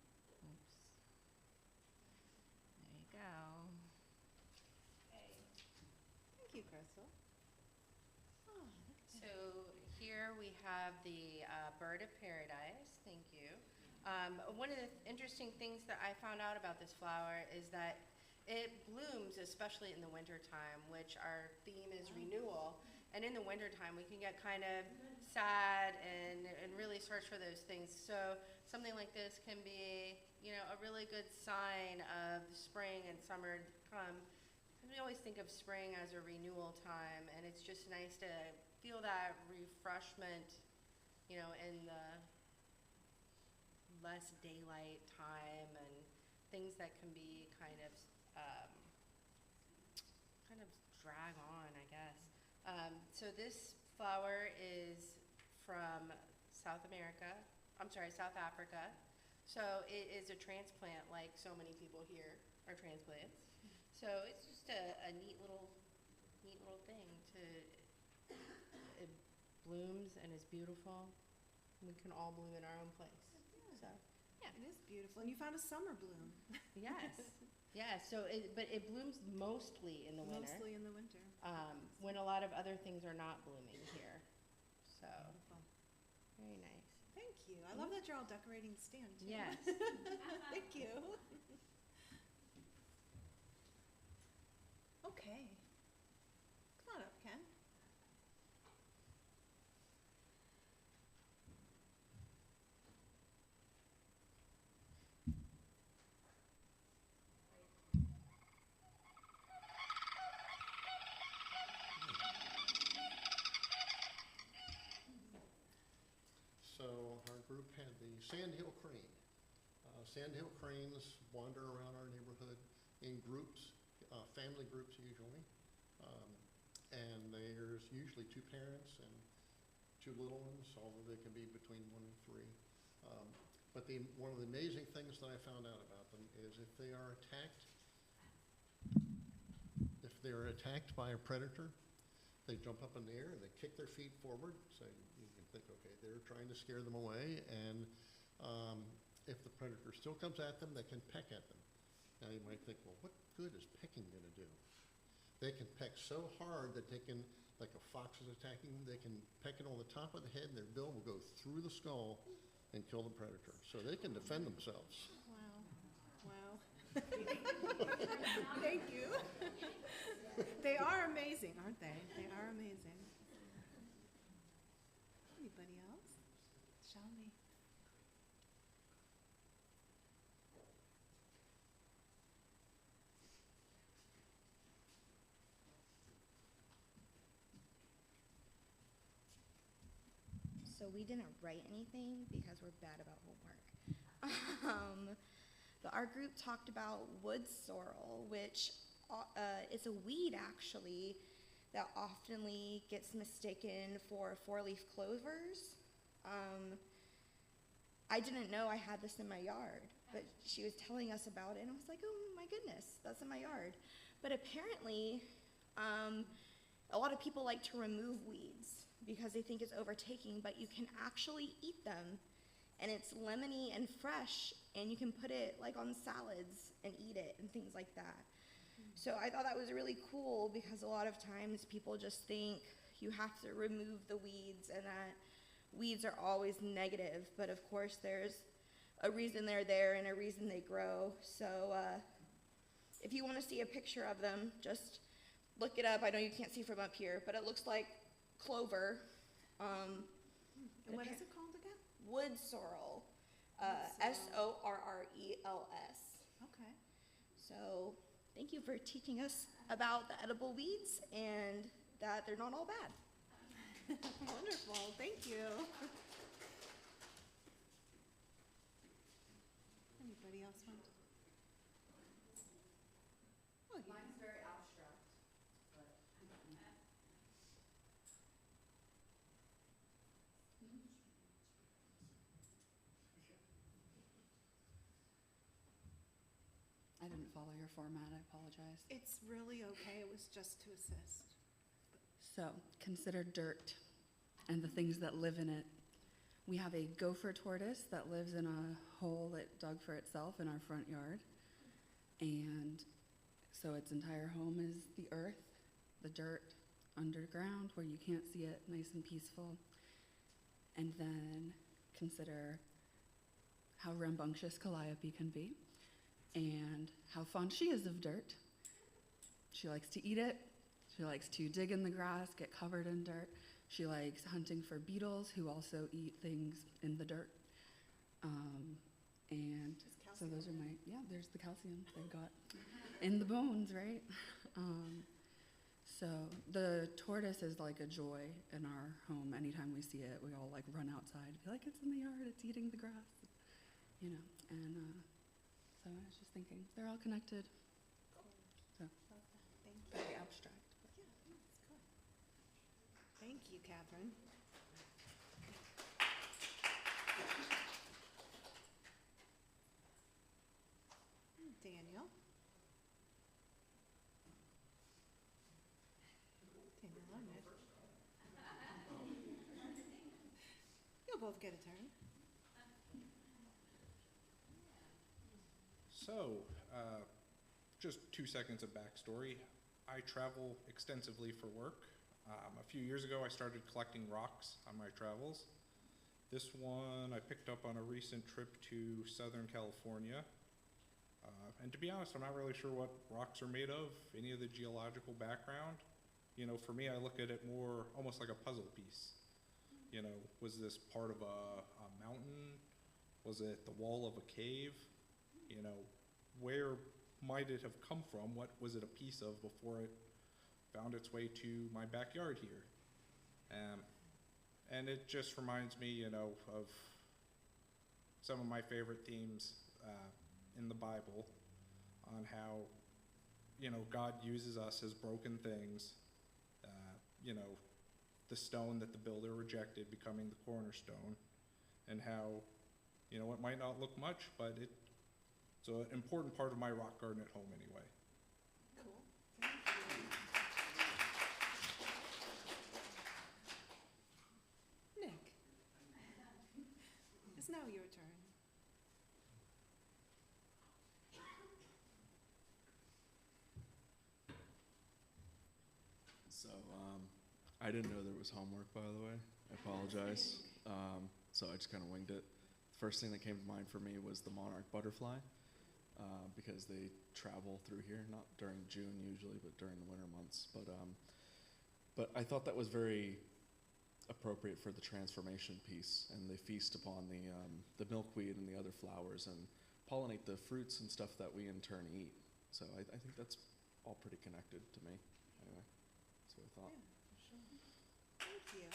There you go. Thank you, Crystal. Oh, So here we have the bird of paradise. Thank you. One of the interesting things that I found out about this flower is that it blooms especially in the wintertime, which our theme is renewal. And in the wintertime, we can get kind of sad and really search for those things. So something like this can be, a really good sign of spring and summer come. We always think of spring as a renewal time, and it's just nice to feel that refreshment, in the less daylight time and things that can be kind of drag on, I guess. So this flower is from South Africa. So it is a transplant, like so many people here are transplants. So it's just a neat little thing it blooms and is beautiful. We can all bloom in our own place. So yeah, it is beautiful. And you found a summer bloom. yes. Yeah, but it blooms mostly in the winter. Mostly in the winter. When a lot of other things are not blooming here. So, very nice. Thank you. I love that you're all decorating the stand, too. Yes. Thank you. Okay. Come on up, Ken. So our group had the sandhill crane. Sandhill cranes wander around our neighborhood in groups, family groups usually. And there's usually two parents and two little ones, although they can be between 1 and 3. But one of the amazing things that I found out about them is if they are attacked by a predator, they jump up in the air and they kick their feet forward. So you can think, okay, they're trying to scare them away. And if the predator still comes at them, they can peck at them. Now you might think, well, what good is pecking going to do? They can peck so hard that they can, like a fox is attacking them, they can peck it on the top of the head and their bill will go through the skull and kill the predator. So they can defend themselves. Wow. Thank you. They are amazing, aren't they? They are amazing. Anybody else? Shall we? So we didn't write anything because we're bad about homework. But our group talked about wood sorrel, which is a weed actually that oftenly gets mistaken for four-leaf clovers. I didn't know I had this in my yard, but she was telling us about it, and I was like, oh my goodness, that's in my yard. But apparently, a lot of people like to remove weeds because they think it's overtaking, but you can actually eat them, and it's lemony and fresh, and you can put it like on salads and eat it and things like that. So I thought that was really cool because a lot of times people just think you have to remove the weeds and that weeds are always negative, but of course there's a reason they're there and a reason they grow. So if you want to see a picture of them, just look it up. I know you can't see from up here, but it looks like clover. And what is it called again? Wood sorrel. S-O-R-R-E-L-S. Okay. So thank you for teaching us about the edible weeds and that they're not all bad. Wonderful, thank you. Anybody else want? Oh, yeah. Mine's very abstract, but I didn't follow your format, I apologize. It's really okay, it was just to assist. So, consider dirt and the things that live in it. We have a gopher tortoise that lives in a hole it dug for itself in our front yard. And so its entire home is the earth, the dirt, underground where you can't see it, nice and peaceful. And then consider how rambunctious Calliope can be and how fond she is of dirt. She likes to eat it. She likes to dig in the grass, get covered in dirt. She likes hunting for beetles who also eat things in the dirt. And so those are my, yeah, there's the calcium they've got in the bones, right? So the tortoise is like a joy in our home. Anytime we see it, we all like run outside, be like, it's in the yard, it's eating the grass, you know. And so I was just thinking, they're all connected. So, very abstract. Thank you, Catherine. Daniel. Daniel, I'm it. You'll both get a turn. So, just 2 seconds of backstory. I travel extensively for work. A few years ago, I started collecting rocks on my travels. This one I picked up on a recent trip to Southern California. And to be honest, I'm not really sure what rocks are made of, any of the geological background. You know, for me, I look at it more almost like a puzzle piece. You know, was this part of a mountain? Was it the wall of a cave? You know, where might it have come from? What was it a piece of before it found its way to my backyard here? And it just reminds me, you know, of some of my favorite themes in the Bible on how, you know, God uses us as broken things, you know, the stone that the builder rejected becoming the cornerstone, and how, you know, it might not look much, but it's an important part of my rock garden at home anyway. Cool. Thank you. Nick. It's now your turn. So, I didn't know there was homework, by the way. I apologize. So I just kind of winged it. The first thing that came to mind for me was the monarch butterfly, because they travel through here, not during June usually, but during the winter months. But I thought that was very appropriate for the transformation piece, and they feast upon the milkweed and the other flowers and pollinate the fruits and stuff that we in turn eat. So I think that's all pretty connected to me. Anyway, that's what I thought. Yeah, for sure. Thank you.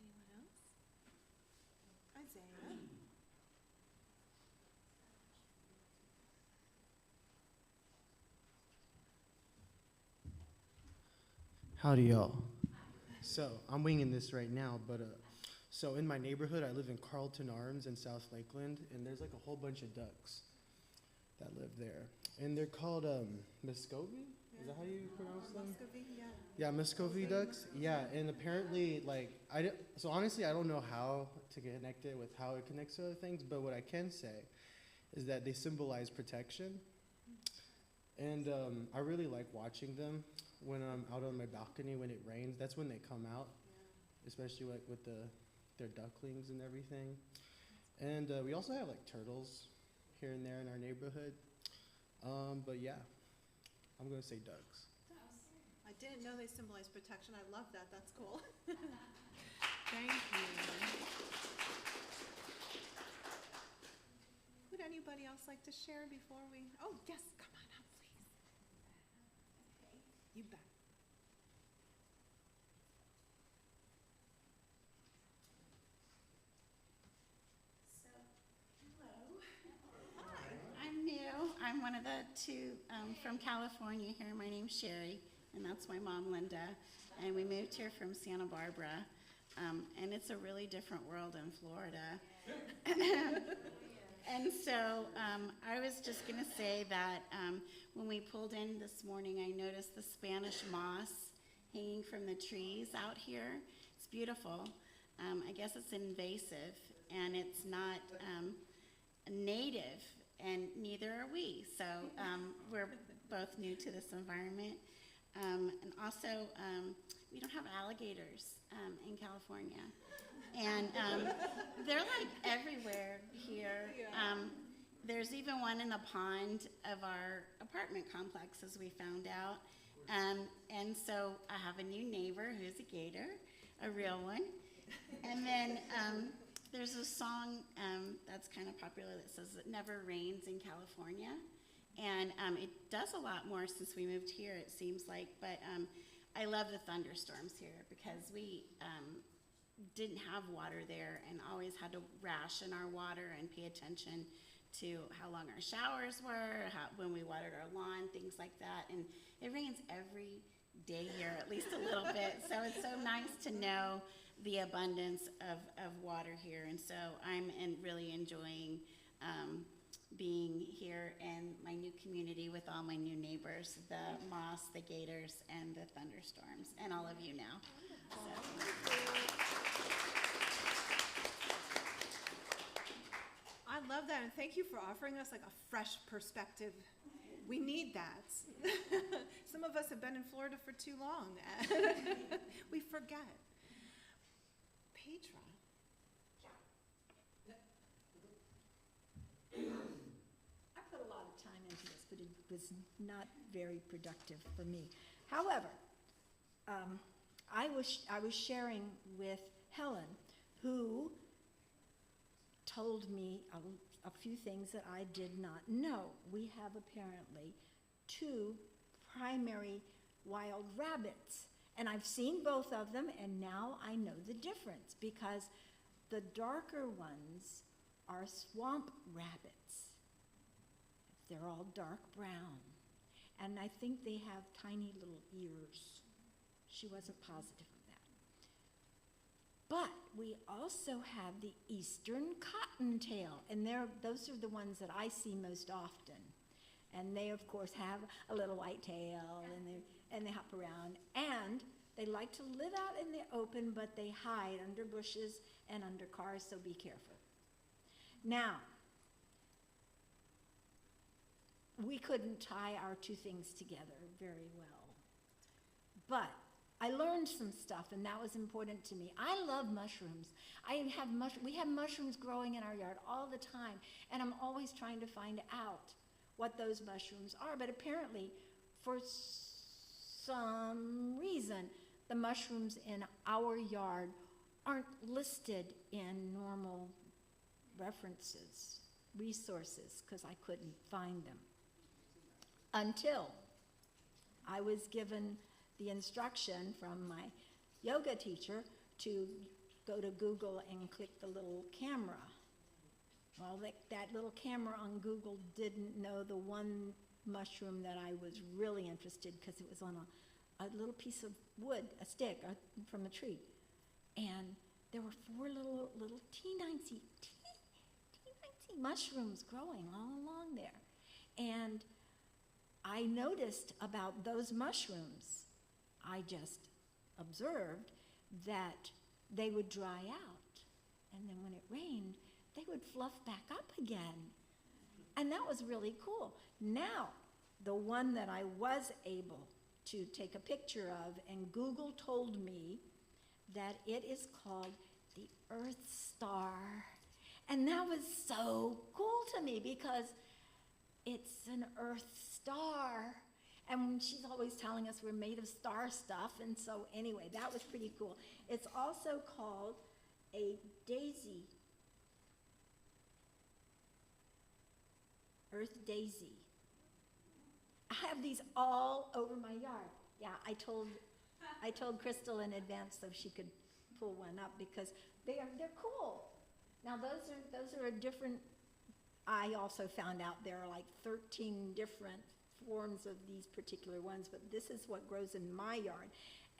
Anyone else? Howdy, y'all. So I'm winging this right now, but so in my neighborhood, I live in Carlton Arms in South Lakeland, and there's like a whole bunch of ducks that live there, and they're called Muscovy. Is that how you pronounce them? Muscovy, yeah. Yeah, Muscovy ducks. Yeah, and apparently, like, so honestly, I don't know how to connect it with how it connects to other things, but what I can say is that they symbolize protection. And I really like watching them when I'm out on my balcony when it rains. That's when they come out, especially like with their ducklings and everything. And we also have like turtles here and there in our neighborhood. But yeah, I'm gonna say ducks. I didn't know they symbolize protection. I love that. That's cool. Thank you. Would anybody else like to share before we? Oh, yes, come on up, please. You bet. I'm new. I'm one of the two from California here. My name's Sherry, and that's my mom, Linda. And we moved here from Santa Barbara. And it's a really different world in Florida. And so I was just going to say that when we pulled in this morning, I noticed the Spanish moss hanging from the trees out here. It's beautiful. I guess it's invasive, and it's not native, and neither are we. So we're both new to this environment. And also, we don't have alligators in California. And they're like everywhere here. There's even one in the pond of our apartment complex, as we found out. And so I have a new neighbor who's a gator, a real one. And then there's a song that's kind of popular that says it never rains in California. And it does a lot more since we moved here, it seems like. But I love the thunderstorms here because we didn't have water there and always had to ration our water and pay attention to how long our showers were, when we watered our lawn, things like that. And it rains every day here, at least a little bit. So it's so nice to know the abundance of water here. And so I'm really enjoying being here in my new community with all my new neighbors, the moss, the gators, and the thunderstorms, and all of you now. I love that, and thank you for offering us like a fresh perspective. We need that. Some of us have been in Florida for too long. We forget. Petra. I put a lot of time into this, but it was not very productive for me. However, I was sharing with Helen, who told me a few things that I did not know. We have apparently 2 primary wild rabbits, and I've seen both of them, and now I know the difference because the darker ones are swamp rabbits. They're all dark brown, and I think they have tiny little ears. She wasn't positive of that. But we also have the eastern cottontail, and those are the ones that I see most often. And they, of course, have a little white tail, and they hop around. And they like to live out in the open, but they hide under bushes and under cars, so be careful. Now, we couldn't tie our 2 things together very well. But I learned some stuff, and that was important to me. I love mushrooms. We have mushrooms growing in our yard all the time, and I'm always trying to find out what those mushrooms are. But apparently, for some reason, the mushrooms in our yard aren't listed in normal resources, because I couldn't find them. Until I was given the instruction from my yoga teacher to go to Google and click the little camera. Well, that little camera on Google didn't know the one mushroom that I was really interested because it was on a little piece of wood, a stick from a tree. And there were 4 little teensy mushrooms growing all along there. And I noticed about those mushrooms, I just observed that they would dry out. And then when it rained, they would fluff back up again. And that was really cool. Now, the one that I was able to take a picture of, and Google told me that it is called the Earth Star. And that was so cool to me because it's an Earth star. And she's always telling us we're made of star stuff. And so anyway, that was pretty cool. It's also called a daisy. Earth daisy. I have these all over my yard. Yeah, I told Crystal in advance so she could pull one up because they're cool. Now those are a different. I also found out there are like 13 different forms of these particular ones, but this is what grows in my yard,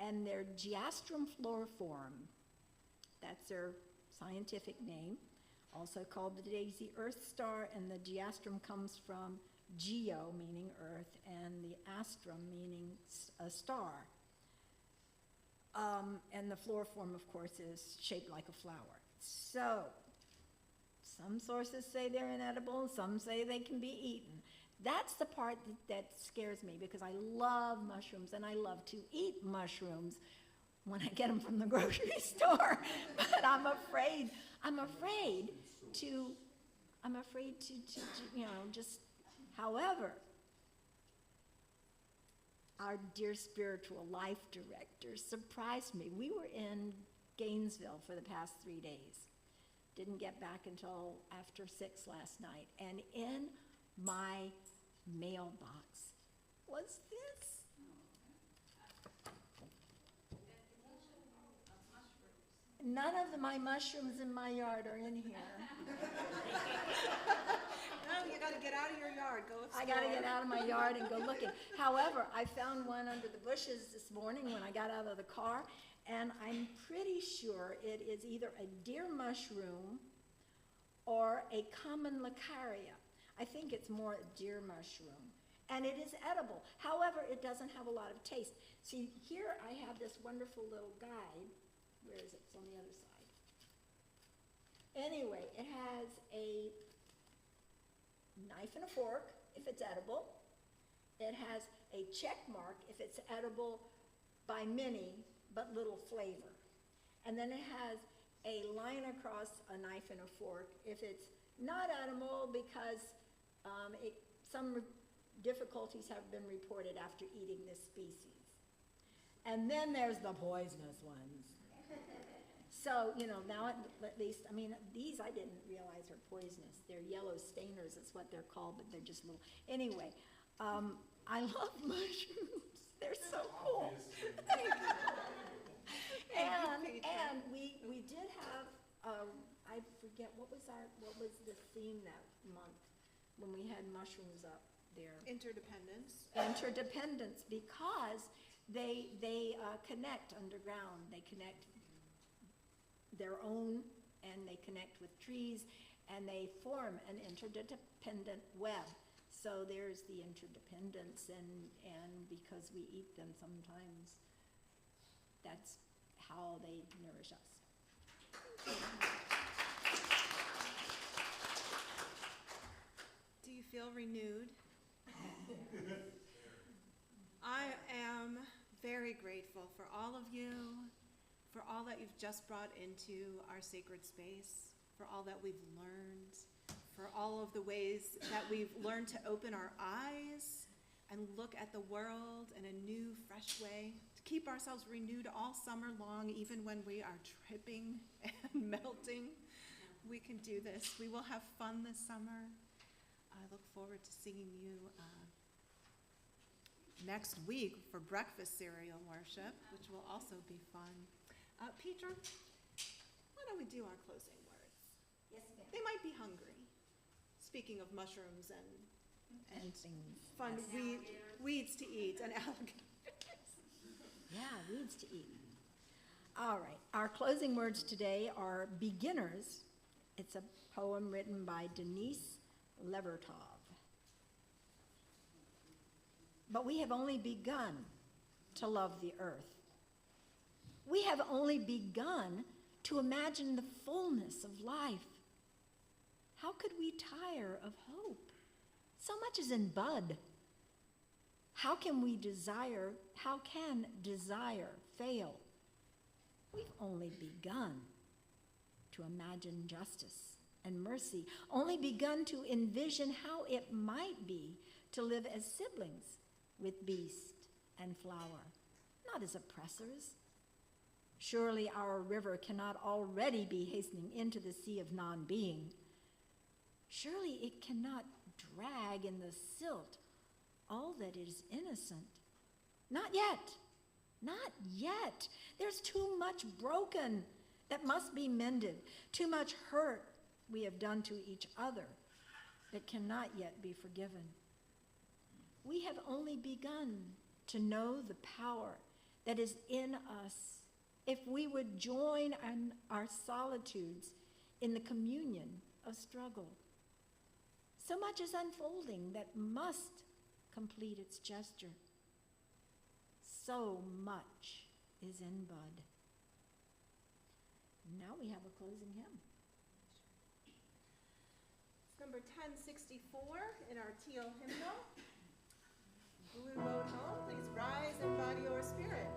and they're Geastrum floriform. That's their scientific name. Also called the daisy earth star, and the geastrum comes from geo, meaning earth, and the astrum, meaning a star. And the floriform, of course, is shaped like a flower. So, some sources say they're inedible, some say they can be eaten. That's the part that scares me because I love mushrooms and I love to eat mushrooms when I get them from the grocery store. But I'm afraid to just, however, our dear spiritual life director surprised me. We were in Gainesville for the past 3 days. Didn't get back until after 6 last night. And in my mailbox was this. None of my mushrooms in my yard are in here. No, you gotta get out of your yard, go explore. I gotta get out of my yard and go looking. However, I found one under the bushes this morning when I got out of the car, and I'm pretty sure it is either a deer mushroom or a common Lacaria. I think it's more a deer mushroom. And it is edible. However, it doesn't have a lot of taste. See, here I have this wonderful little guide. Where is it? It's on the other side. Anyway, it has a knife and a fork if it's edible. It has a check mark if it's edible by many, but little flavor. And then it has a line across a knife and a fork if it's not edible because some difficulties have been reported after eating this species. And then there's the poisonous ones. So, now at least, these I didn't realize are poisonous. They're yellow stainers, is what they're called, but they're just little. Anyway, I love mushrooms. They're so cool. and we did have, I forget, what was the theme that month when we had mushrooms up there? Interdependence. Interdependence, because they connect underground. They connect their own, and they connect with trees, and they form an interdependent web. So there's the interdependence, and because we eat them sometimes, that's how they nourish us. Do you feel renewed? I am very grateful for all of you, for all that you've just brought into our sacred space, for all that we've learned, for all of the ways that we've learned to open our eyes and look at the world in a new, fresh way, to keep ourselves renewed all summer long, even when we are tripping and melting. We can do this. We will have fun this summer. I look forward to seeing you next week for breakfast cereal worship, which will also be fun. Petra, why don't we do our closing words? Yes, ma'am. They might be hungry. Speaking of mushrooms and things. fun weeds to eat and alligators. Yeah, weeds to eat. All right, our closing words today are beginners. It's a poem written by Denise Levertov. But we have only begun to love the earth. We have only begun to imagine the fullness of life. How could we tire of hope? So much is in bud. How can desire fail? We've only begun to imagine justice and mercy, only begun to envision how it might be to live as siblings with beast and flower, not as oppressors. Surely our river cannot already be hastening into the sea of non-being. Surely it cannot drag in the silt all that is innocent. Not yet. Not yet. There's too much broken that must be mended, too much hurt we have done to each other that cannot yet be forgiven. We have only begun to know the power that is in us if we would join in our solitudes in the communion of struggle. So much is unfolding that must complete its gesture. So much is in bud. Now we have a closing hymn. It's number 1064 in our teal hymnal. Blue Road Home, please rise in body or spirit.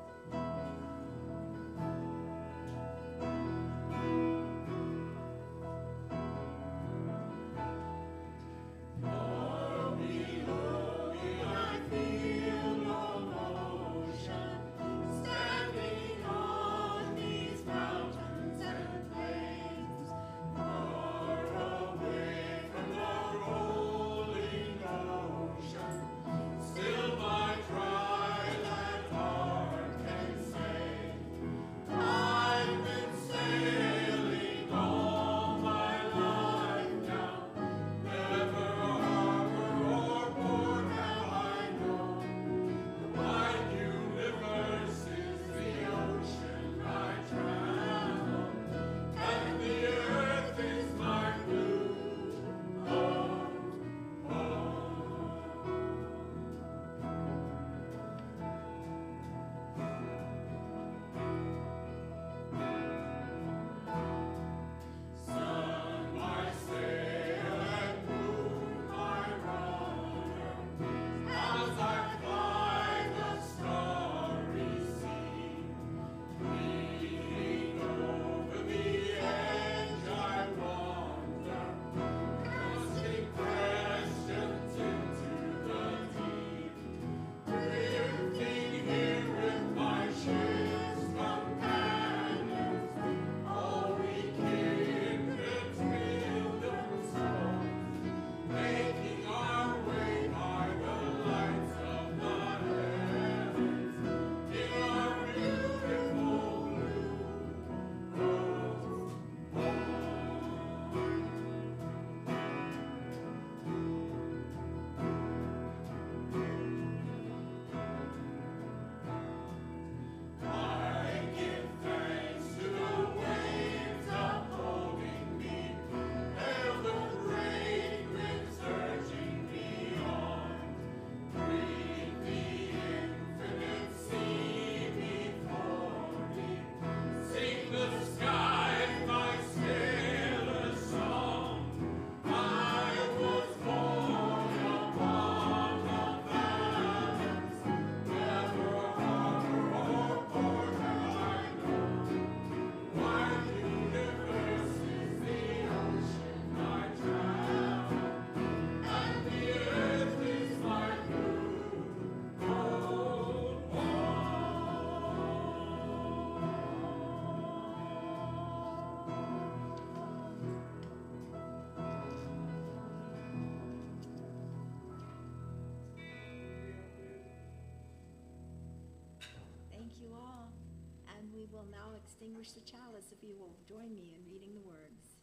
will now extinguish the chalice if you will join me in reading the words.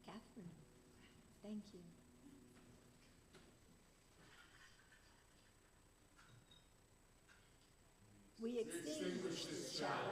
Catherine, thank you. We extinguish this chalice